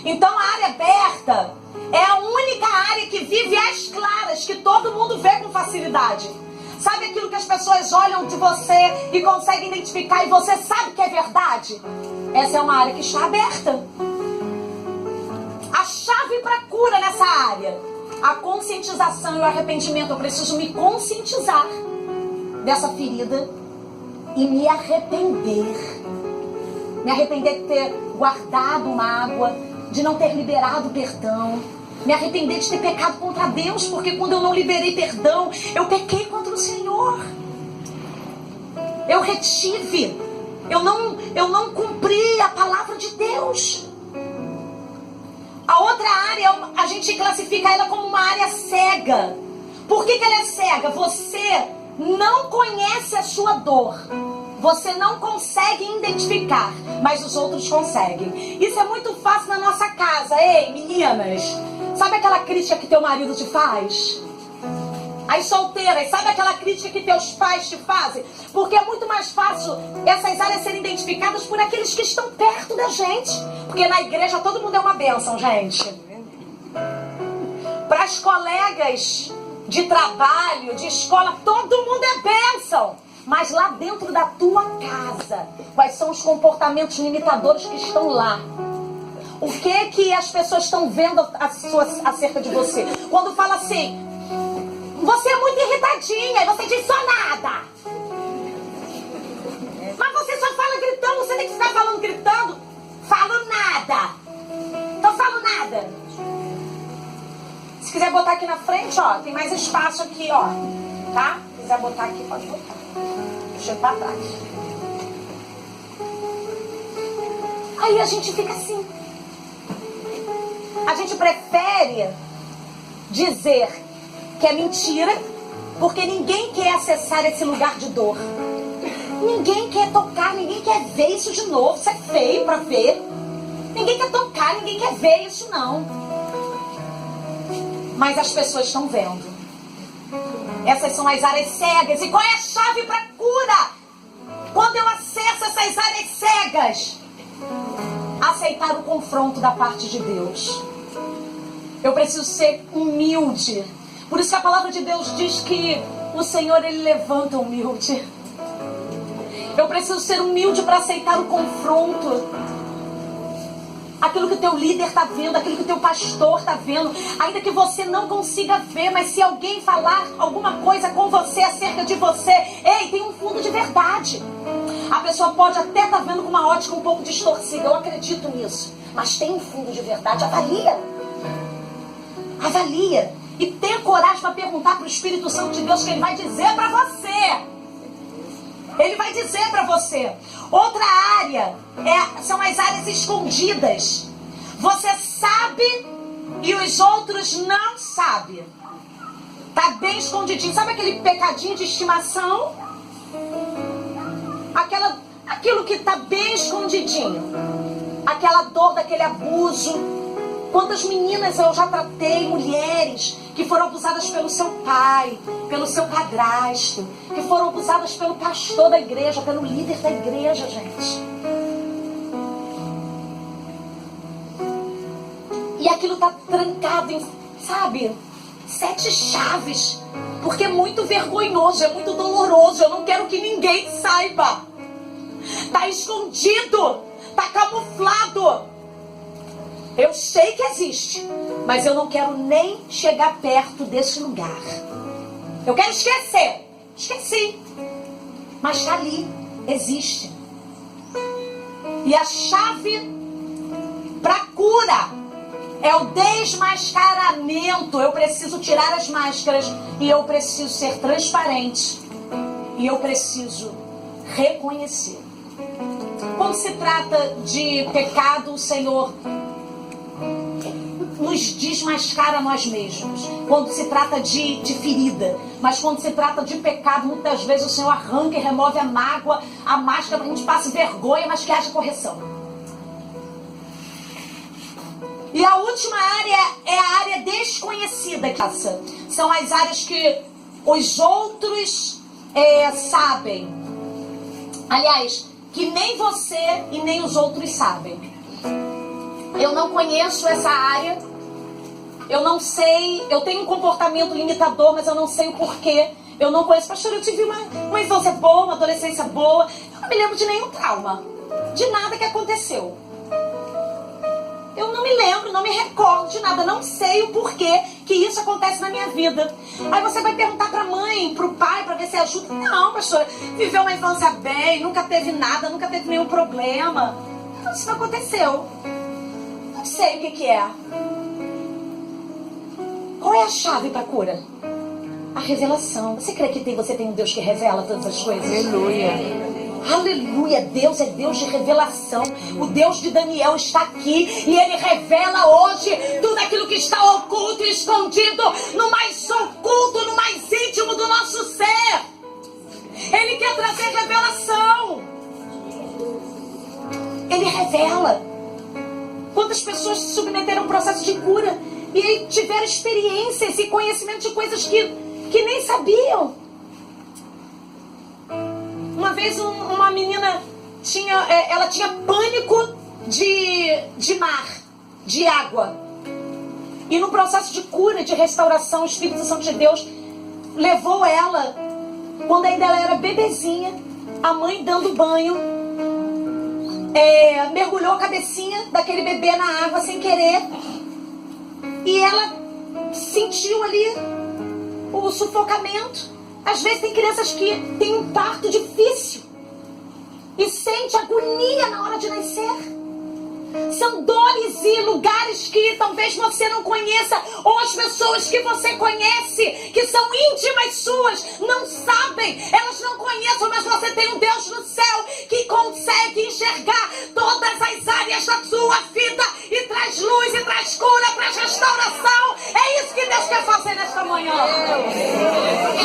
Então a área aberta é a única área que vive às claras, que todo mundo vê com facilidade. Sabe aquilo que as pessoas olham de você e conseguem identificar e você sabe que é verdade? Essa é uma área que está aberta. A chave para cura nessa área, a conscientização e o arrependimento. Eu preciso me conscientizar dessa ferida e me arrepender. Me arrepender de ter guardado mágoa, de não ter liberado perdão. Me arrepender de ter pecado contra Deus, porque quando eu não liberei perdão, eu pequei contra o Senhor. Eu retive. Eu não cumpri a palavra de Deus. A outra área, a gente classifica ela como uma área cega. Por que ela é cega? Você não conhece a sua dor. Você não consegue identificar, mas os outros conseguem. Isso é muito fácil na nossa casa. Ei, meninas, sabe aquela crítica que teu marido te faz? As solteiras, sabe aquela crítica que teus pais te fazem? Porque é muito mais fácil essas áreas serem identificadas por aqueles que estão perto da gente. Porque na igreja todo mundo é uma bênção, gente. Para as colegas de trabalho, de escola, todo mundo é bênção. Mas lá dentro da tua casa, quais são os comportamentos limitadores que estão lá? O que as pessoas estão vendo acerca de você? Quando fala assim, você é muito irritadinha, e você diz só nada. Mas você só fala gritando, você tem que ficar falando gritando. Falo nada. Então falo nada. Se quiser botar aqui na frente, ó, tem mais espaço aqui, ó. Tá? Se quiser botar aqui, pode botar. Deixa eu ir pra trás. Aí a gente fica assim. A gente prefere dizer que é mentira, porque ninguém quer acessar esse lugar de dor. Ninguém quer tocar, ninguém quer ver isso de novo. Isso é feio pra ver. Ninguém quer tocar, ninguém quer ver isso não. Mas as pessoas estão vendo. Essas são as áreas cegas. E qual é a chave para cura? Quando eu acesso essas áreas cegas, aceitar o confronto da parte de Deus. Eu preciso ser humilde. Por isso que a palavra de Deus diz que o Senhor, Ele levanta humilde. Eu preciso ser humilde para aceitar o confronto. Aquilo que o teu líder está vendo, aquilo que o teu pastor está vendo, ainda que você não consiga ver, mas se alguém falar alguma coisa com você, acerca de você, ei, tem um fundo de verdade. A pessoa pode até estar vendo com uma ótica um pouco distorcida, eu acredito nisso, mas tem um fundo de verdade. Avalia. Avalia. E tenha coragem para perguntar para o Espírito Santo de Deus, que Ele vai dizer para você. Ele vai dizer para você. Outra área são as áreas escondidas. Você sabe e os outros não sabem. Tá bem escondidinho. Sabe aquele pecadinho de estimação? Aquilo que tá bem escondidinho. Aquela dor daquele abuso. Quantas meninas eu já tratei, mulheres, que foram abusadas pelo seu pai, pelo seu padrasto, que foram abusadas pelo pastor da igreja, pelo líder da igreja, gente. E aquilo tá trancado em, sabe, 7 chaves, porque é muito vergonhoso, é muito doloroso, eu não quero que ninguém saiba. Tá escondido, tá camuflado. Eu sei que existe, mas eu não quero nem chegar perto desse lugar. Eu quero esquecer. Esqueci. Mas está ali, existe. E a chave para cura é o desmascaramento. Eu preciso tirar as máscaras e eu preciso ser transparente. E eu preciso reconhecer. Quando se trata de pecado, o Senhor nos desmascara a nós mesmos. Quando se trata de ferida. Mas quando se trata de pecado, muitas vezes o Senhor arranca e remove a mágoa, a máscara, a gente passa vergonha, mas que haja correção. E a última área é a área desconhecida. São as áreas que os outros sabem. Aliás, que nem você e nem os outros sabem. Eu não conheço essa área. Eu não sei. Eu tenho um comportamento limitador, mas eu não sei o porquê. Eu não conheço. Pastor, eu tive uma infância boa, uma adolescência boa. Eu não me lembro de nenhum trauma. De nada que aconteceu. Eu não me lembro, não me recordo de nada. Não sei o porquê que isso acontece na minha vida. Aí você vai perguntar pra mãe, pro pai, pra ver se ajuda. Não, pastora, viveu uma infância bem, nunca teve nada, nunca teve nenhum problema. Não, isso não aconteceu. Não sei o que é. Qual é a chave pra cura? A revelação. Você crê que você tem um Deus que revela todas as coisas? Aleluia. Aleluia, Deus é Deus de revelação. O Deus de Daniel está aqui e Ele revela hoje tudo aquilo que está oculto e escondido no mais oculto, no mais íntimo do nosso ser. Ele quer trazer revelação. Ele revela. Quantas pessoas se submeteram a um processo de cura e tiveram experiências e conhecimento de coisas que nem sabiam. Uma vez uma menina tinha pânico de mar, de água. E no processo de cura, de restauração, o Espírito Santo de Deus levou ela, quando ainda ela era bebezinha, a mãe dando banho, mergulhou a cabecinha daquele bebê na água sem querer. E ela sentiu ali o sufocamento. Às vezes tem crianças que têm um parto difícil e sente agonia na hora de nascer. São dores e lugares que talvez você não conheça, ou as pessoas que você conhece, que são íntimas suas, não sabem, elas não conhecem, mas você tem um Deus no céu que consegue enxergar todas as áreas da sua vida e traz luz e traz cura, traz restauração. É isso que Deus quer fazer nesta manhã.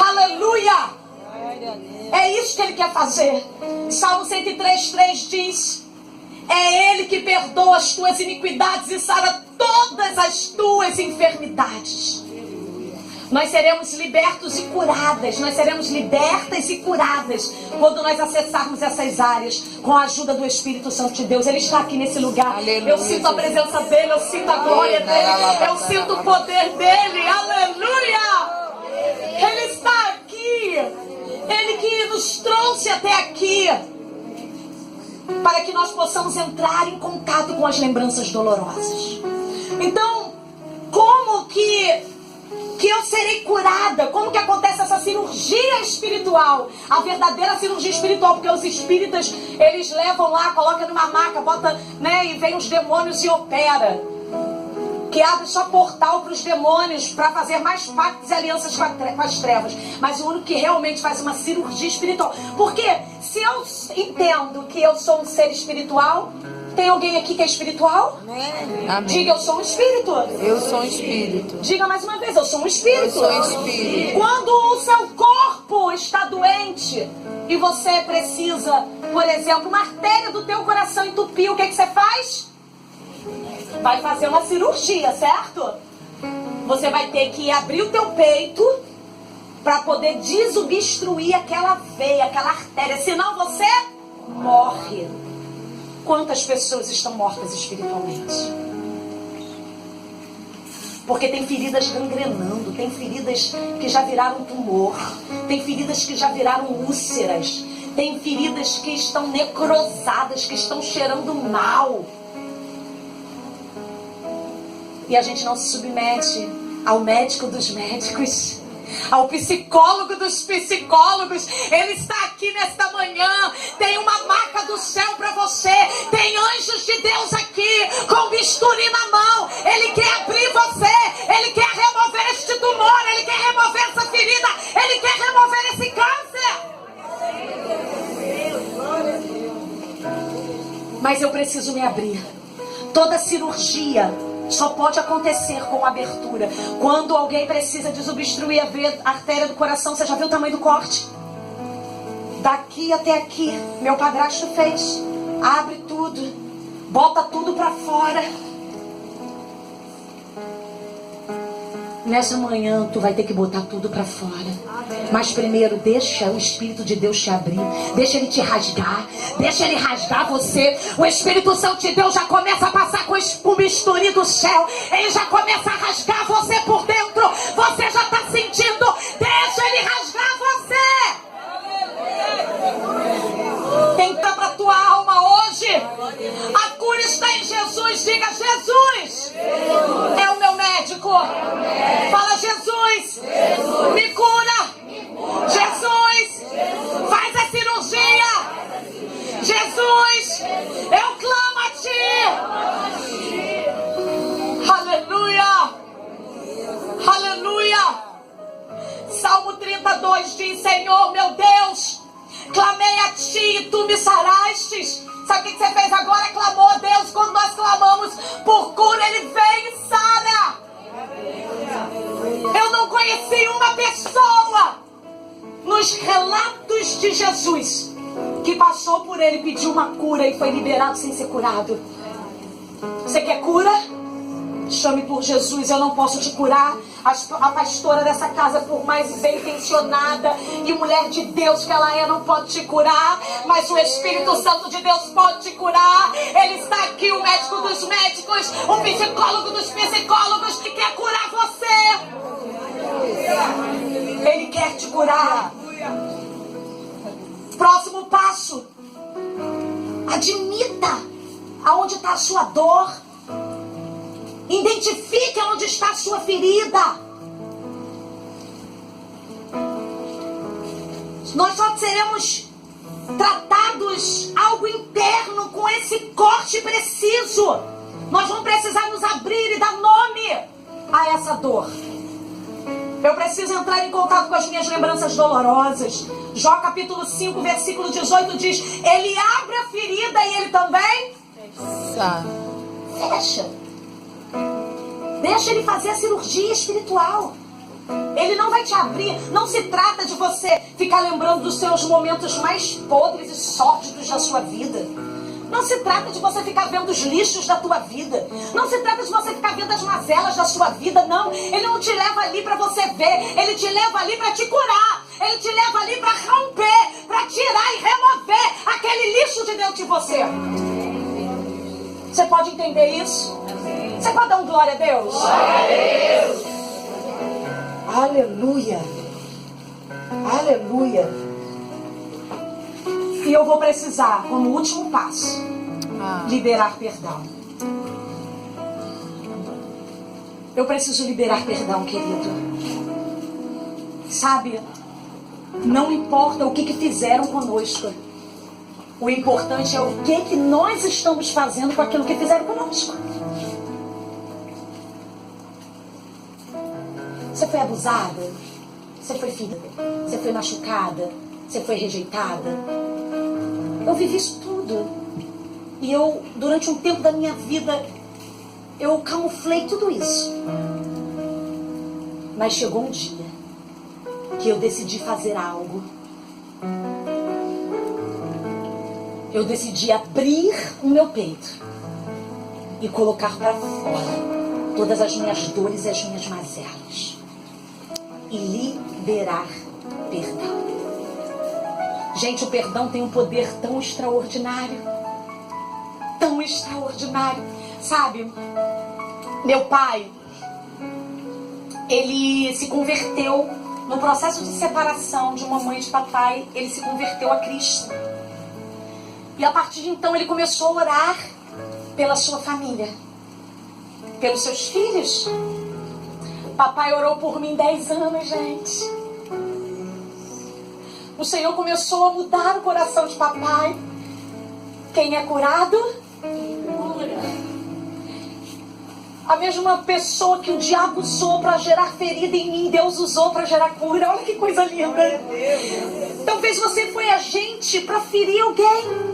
Aleluia! É isso que Ele quer fazer. Salmo 103:3 diz: é Ele que perdoa as tuas iniquidades e sara todas as tuas enfermidades. Nós seremos libertos e curadas. Nós seremos libertas e curadas quando nós acessarmos essas áreas com a ajuda do Espírito Santo de Deus. Ele está aqui nesse lugar. Aleluia, eu sinto a presença dEle, eu sinto a glória dEle, eu sinto o poder dEle. Aleluia! Ele está aqui. Ele que nos trouxe até aqui para que nós possamos entrar em contato com as lembranças dolorosas. Então, como que eu serei curada? Como que acontece essa cirurgia espiritual? A verdadeira cirurgia espiritual, porque os espíritas, eles levam lá, colocam numa maca, bota, e vem os demônios e opera. Que abre só portal para os demônios, para fazer mais pactos e alianças com as trevas. Mas o único que realmente faz uma cirurgia espiritual. Porque se eu entendo que eu sou um ser espiritual, tem alguém aqui que é espiritual? Amém. Diga, eu sou um espírito. Eu sou um espírito. Diga mais uma vez, eu sou um espírito. Eu sou um espírito. Quando o seu corpo está doente e você precisa, por exemplo, uma artéria do teu coração entupiu, o que você faz? Vai fazer uma cirurgia, certo? Você vai ter que abrir o teu peito para poder desobstruir aquela veia, aquela artéria. Senão você morre. Quantas pessoas estão mortas espiritualmente? Porque tem feridas gangrenando, tem feridas que já viraram tumor, tem feridas que já viraram úlceras, tem feridas que estão necrosadas, que estão cheirando mal. E a gente não se submete ao médico dos médicos, ao psicólogo dos psicólogos. Ele está aqui nesta manhã. Tem uma marca do céu para você. Tem anjos de Deus aqui com bisturi na mão. Ele quer abrir você. Ele quer remover este tumor. Ele quer remover essa ferida. Ele quer remover esse câncer. Mas eu preciso me abrir. Toda cirurgia só pode acontecer com abertura. Quando alguém precisa desobstruir a artéria do coração, você já viu o tamanho do corte? Daqui até aqui, meu padrasto fez. Abre tudo, bota tudo pra fora. Nessa manhã, tu vai ter que botar tudo pra fora. Mas primeiro, deixa o Espírito de Deus te abrir. Deixa Ele te rasgar. Deixa Ele rasgar você. O Espírito Santo de Deus já começa a passar com o bisturi do céu. Ele já começa a rasgar você por dentro. Você já está sentindo. Deixa Ele rasgar você. Quem está para a tua alma hoje? A cura está em Jesus. Diga: Jesus é o meu médico. Fala: Jesus, me cura. Jesus, faz a cirurgia. Jesus, eu clamo a Ti. Aleluia. Aleluia. Salmo 32 diz: Senhor meu Deus, clamei a Ti e Tu me sarastes. Sabe o que você fez agora? Clamou a Deus. Quando nós clamamos por cura, Ele vem e sara. Eu não conheci uma pessoa nos relatos de Jesus que passou por Ele, pediu uma cura e foi liberado sem ser curado. Você quer cura? Chame por Jesus. Eu não posso te curar. A pastora dessa casa, por mais bem intencionada e mulher de Deus que ela é, não pode te curar. Mas o Espírito Santo de Deus pode te curar. Ele está aqui, o médico dos médicos, o psicólogo dos psicólogos, que quer curar você. Ele quer te curar. Próximo passo: admita aonde está a sua dor. Identifique onde está a sua ferida. Nós só seremos tratados algo interno com esse corte preciso. Nós vamos precisar nos abrir e dar nome a essa dor. Eu preciso entrar em contato com as minhas lembranças dolorosas. Jó capítulo 5, versículo 18 diz: Ele abre a ferida e Ele também fecha. Deixa Ele fazer a cirurgia espiritual. Ele não vai te abrir. Não se trata de você ficar lembrando dos seus momentos mais podres e sórdidos da sua vida. Não se trata de você ficar vendo os lixos da tua vida. Não se trata de você ficar vendo as mazelas da sua vida, não. Ele não te leva ali para você ver. Ele te leva ali para te curar. Ele te leva ali para romper, para tirar e remover aquele lixo de dentro de você. Você pode entender isso? Você pode dar um glória a Deus? Glória a Deus. Aleluia. Aleluia. E eu vou precisar, como último passo, liberar perdão. Eu preciso liberar perdão, querido. Sabe, não importa o que fizeram conosco. O importante é o que nós estamos fazendo com aquilo que fizeram conosco. Você foi abusada? Você foi ferida? Você foi machucada? Você foi rejeitada? Eu vivi isso tudo. E eu, durante um tempo da minha vida, eu camuflei tudo isso. Mas chegou um dia que eu decidi fazer algo. Eu decidi abrir o meu peito e colocar para fora todas as minhas dores e as minhas mazelas. E liberar perdão. Gente, o perdão tem um poder tão extraordinário. Tão extraordinário. Sabe, meu pai, ele se converteu no processo de separação de mamãe e de papai. Ele se converteu a Cristo. E a partir de então ele começou a orar pela sua família. pelos seus filhos. Papai orou por mim 10 anos, gente. O Senhor começou a mudar o coração de papai. Quem é curado? A mesma pessoa que o diabo usou para gerar ferida em mim, Deus usou para gerar cura. Olha que coisa linda. Talvez você foi agente para ferir alguém.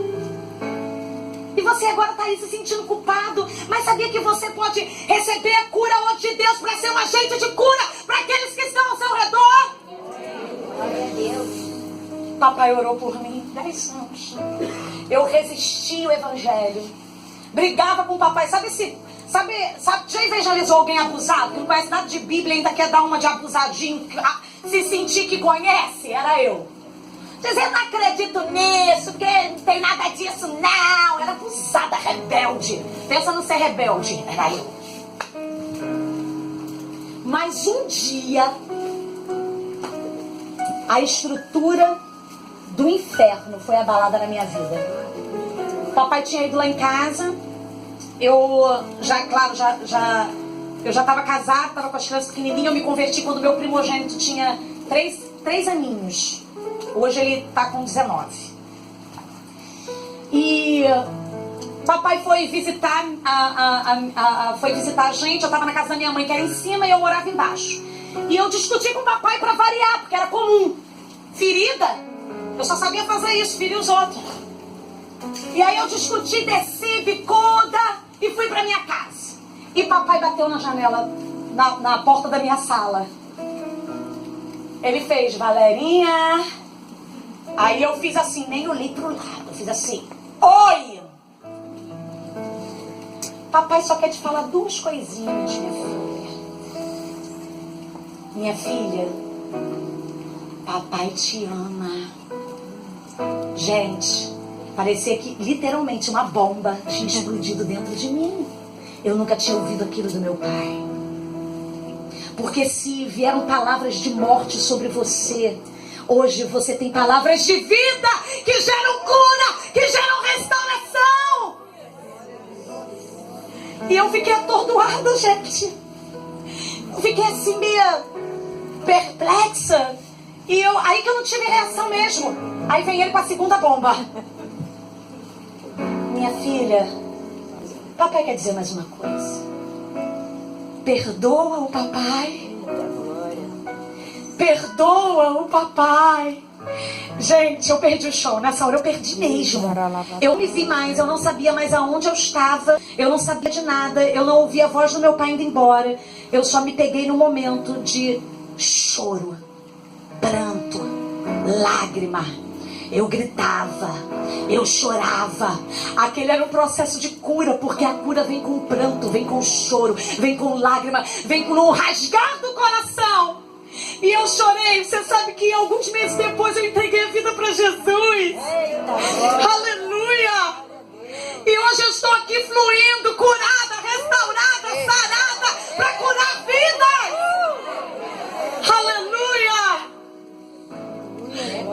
E você agora está aí se sentindo culpado. Mas sabia que você pode receber a cura hoje de Deus para ser um agente de cura para aqueles que estão ao seu redor? Glória a Deus. Papai orou por mim 10 anos. Eu resisti ao evangelho. Brigava com o papai. Sabe, já evangelizou alguém abusado? Que não conhece nada de Bíblia e ainda quer dar uma de abusadinho? Se sentir que conhece? Era eu. Dizendo, não acredito nisso, porque não tem nada disso, não. Era abusada, rebelde. Pensa no ser rebelde. Era eu. Mas um dia, a estrutura do inferno foi abalada na minha vida. Papai tinha ido lá em casa. Eu já estava casada, estava com as crianças pequenininhas. Eu me converti quando meu primogênito tinha 3 aninhos. Hoje ele está com 19. E papai foi visitar a gente. Eu estava na casa da minha mãe, que era em cima, e eu morava embaixo. E eu discuti com o papai para variar, porque era comum. Ferida, eu só sabia fazer isso, ferir os outros. E aí eu discuti, desci, bicuda, e fui para minha casa. E papai bateu na janela, na porta da minha sala. Ele fez, Valerinha. Aí eu fiz assim, nem olhei pro lado. Eu fiz assim, oi! Papai só quer te falar 2 coisinhas, minha filha. Minha filha, papai te ama. Gente, parecia que literalmente uma bomba tinha explodido dentro de mim. Eu nunca tinha ouvido aquilo do meu pai. Porque se vieram palavras de morte sobre você, hoje você tem palavras de vida que geram cura, que geram restauração. E eu fiquei atordoada, gente. Eu fiquei assim meio perplexa. E aí que eu não tive reação mesmo. Aí vem ele com a segunda bomba. Minha filha, papai quer dizer mais uma coisa. Perdoa o papai. Perdoa o papai. Gente, eu perdi o chão. Nessa hora eu perdi mesmo. Eu me vi mais, eu não sabia mais aonde eu estava. Eu não sabia de nada. Eu não ouvia a voz do meu pai indo embora. Eu só me peguei no momento de choro, pranto, lágrima. Eu gritava, eu chorava. Aquele era um processo de cura, porque a cura vem com pranto, vem com choro, vem com lágrima, vem com um rasgar do coração. E eu chorei. Você sabe que alguns meses depois eu entreguei a vida para Jesus. Eita, aleluia! E hoje eu estou aqui fluindo, curada, restaurada, sarada, para curar vidas. Aleluia!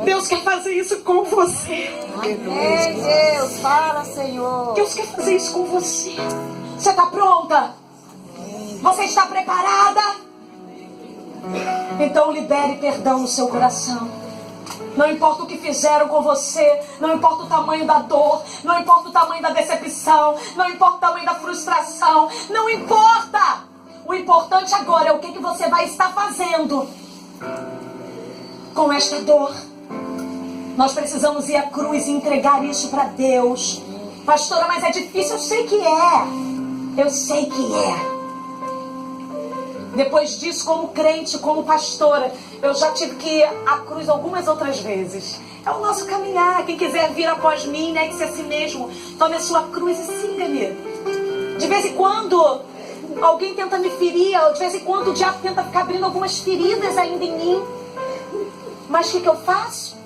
Deus quer fazer isso com você. Deus, fala, Senhor. Deus quer fazer isso com você. Você está pronta? Você está preparada? Então libere perdão no seu coração. Não importa o que fizeram com você, não importa o tamanho da dor, não importa o tamanho da decepção, não importa o tamanho da frustração, não importa. O importante agora é o que você vai estar fazendo com esta dor. Nós precisamos ir à cruz e entregar isso para Deus. Pastora, mas é difícil. Eu sei que é. Eu sei que é. Depois disso, como crente, como pastora, eu já tive que ir à cruz algumas outras vezes. É o nosso caminhar. Quem quiser vir após mim, negue-se a si mesmo. Tome a sua cruz e siga-me. De vez em quando, alguém tenta me ferir. De vez em quando, o diabo tenta ficar abrindo algumas feridas ainda em mim. Mas o que eu faço?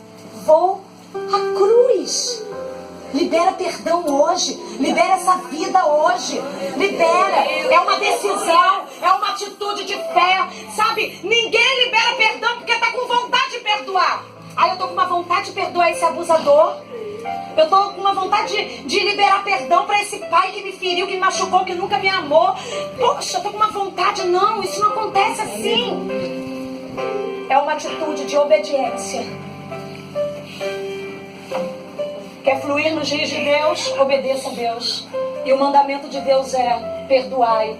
Vou à cruz. Libera perdão hoje. Libera essa vida hoje. Libera. É uma decisão. É uma atitude de fé. Sabe? Ninguém libera perdão porque está com vontade de perdoar. Ai, eu tô com uma vontade de perdoar esse abusador. Eu tô com uma vontade de liberar perdão para esse pai que me feriu, que me machucou, que nunca me amou. Poxa, eu tô com uma vontade. Não, isso não acontece assim. É uma atitude de obediência. Quer fluir nos rios de Deus? Obedeça a Deus. E o mandamento de Deus é: perdoai,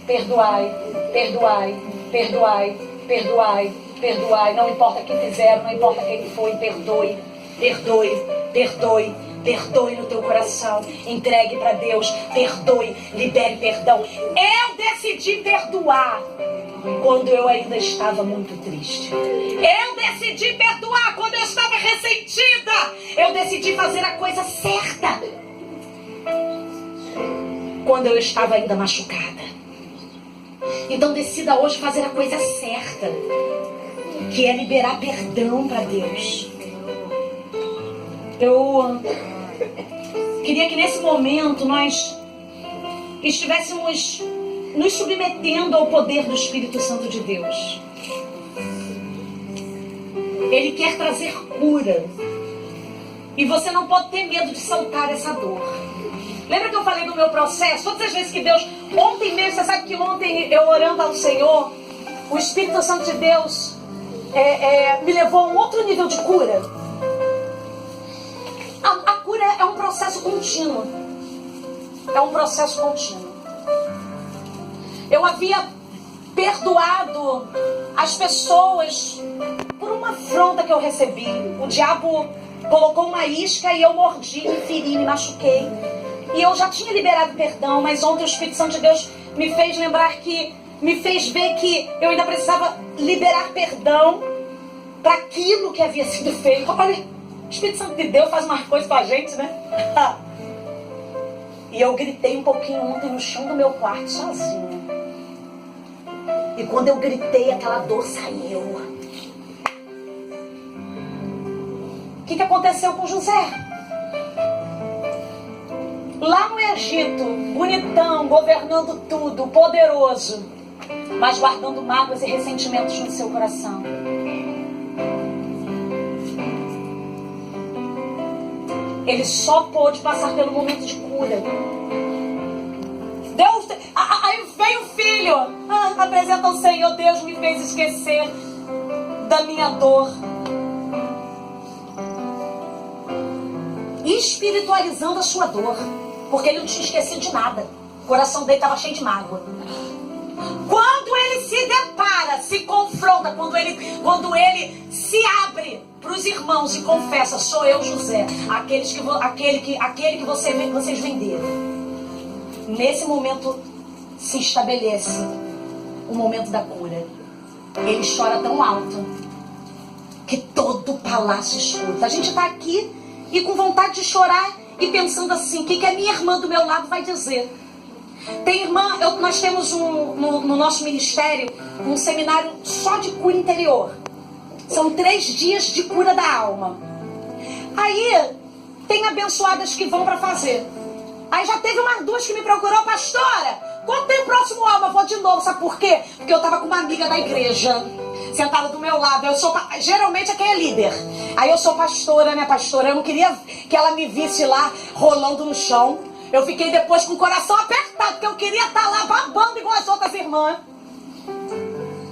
perdoai, perdoai, perdoai, perdoai, perdoai. Não importa quem fizeram, não importa quem foi, perdoe, perdoe, perdoe, perdoe no teu coração. Entregue para Deus, perdoe, libere perdão. Eu decidi perdoar quando eu ainda estava muito triste. Eu decidi perdoar quando eu estava ressentida. Eu decidi fazer a coisa certa quando eu estava ainda machucada. Então decida hoje fazer a coisa certa, que é liberar perdão para Deus. Eu queria que nesse momento nós estivéssemos nos submetendo ao poder do Espírito Santo de Deus. Ele quer trazer cura. E você não pode ter medo de soltar essa dor. Lembra que eu falei do meu processo? Todas as vezes que Deus... Ontem mesmo, você sabe que ontem eu orando ao Senhor, o Espírito Santo de Deus me levou a um outro nível de cura. A cura é um processo contínuo. É um processo contínuo. Eu havia perdoado as pessoas por uma afronta que eu recebi. O diabo colocou uma isca e eu mordi, me feri, me machuquei. E eu já tinha liberado perdão, mas ontem o Espírito Santo de Deus me fez lembrar que... me fez ver que eu ainda precisava liberar perdão para aquilo que havia sido feito. Olha, o Espírito Santo de Deus faz umas coisas com a gente, né? E eu gritei um pouquinho ontem no chão do meu quarto sozinha. E quando eu gritei, aquela dor saiu. O que aconteceu com José? Lá no Egito, bonitão, governando tudo, poderoso, mas guardando mágoas e ressentimentos no seu coração. Ele só pôde passar pelo momento de cura. Deus, aí veio o filho, apresenta ao Senhor. Deus me fez esquecer da minha dor, espiritualizando a sua dor, porque ele não tinha esquecido de nada. O coração dele estava cheio de mágoa. Quando ele se depara, se confronta, quando ele se abre para os irmãos e confessa: sou eu, José, aquele que vocês venderam. Nesse momento se estabelece o momento da cura. Ele chora tão alto que todo o palácio escuta. A gente está aqui e com vontade de chorar e pensando assim: o que a minha irmã do meu lado vai dizer? Tem irmã, nós temos no nosso ministério um seminário só de cura interior. São 3 dias de cura da alma. Aí tem abençoadas que vão para fazer. Aí já teve umas 2 que me procurou: pastora, quando tem o próximo alma? Eu vou de novo. Sabe por quê? Porque eu tava com uma amiga da igreja sentada do meu lado. Geralmente é quem é líder. Aí eu sou pastora, né, pastora? Eu não queria que ela me visse lá rolando no chão. Eu fiquei depois com o coração apertado, porque eu queria estar lá babando igual as outras irmãs.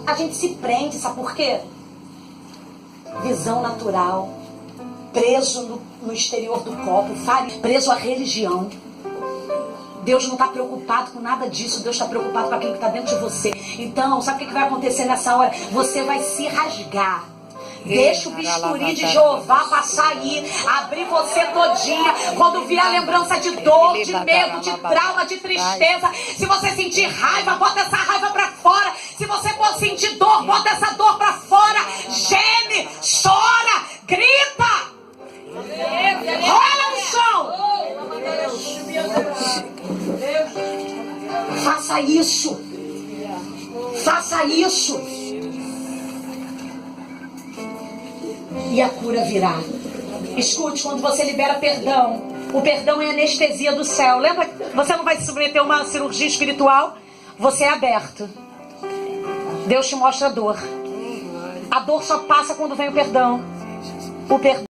A gente se prende, sabe por quê? Visão natural, preso no exterior do copo, preso à religião. Deus não está preocupado com nada disso. Deus está preocupado com aquilo que está dentro de você. Então, sabe o que vai acontecer nessa hora? Você vai se rasgar. Deixa o bisturi de Jeová passar aí, abrir você todinha. Quando vier a lembrança de dor, de medo, de trauma, de tristeza, se você sentir raiva, bota essa raiva pra fora. Se você for sentir dor, bota essa dor pra fora. Geme, chora, grita, rola no chão. Faça isso. Faça isso. E a cura virá. Escute, quando você libera perdão, o perdão é anestesia do céu. Lembra? Você não vai se submeter a uma cirurgia espiritual. Você é aberto. Deus te mostra a dor. A dor só passa quando vem o perdão. o perdão.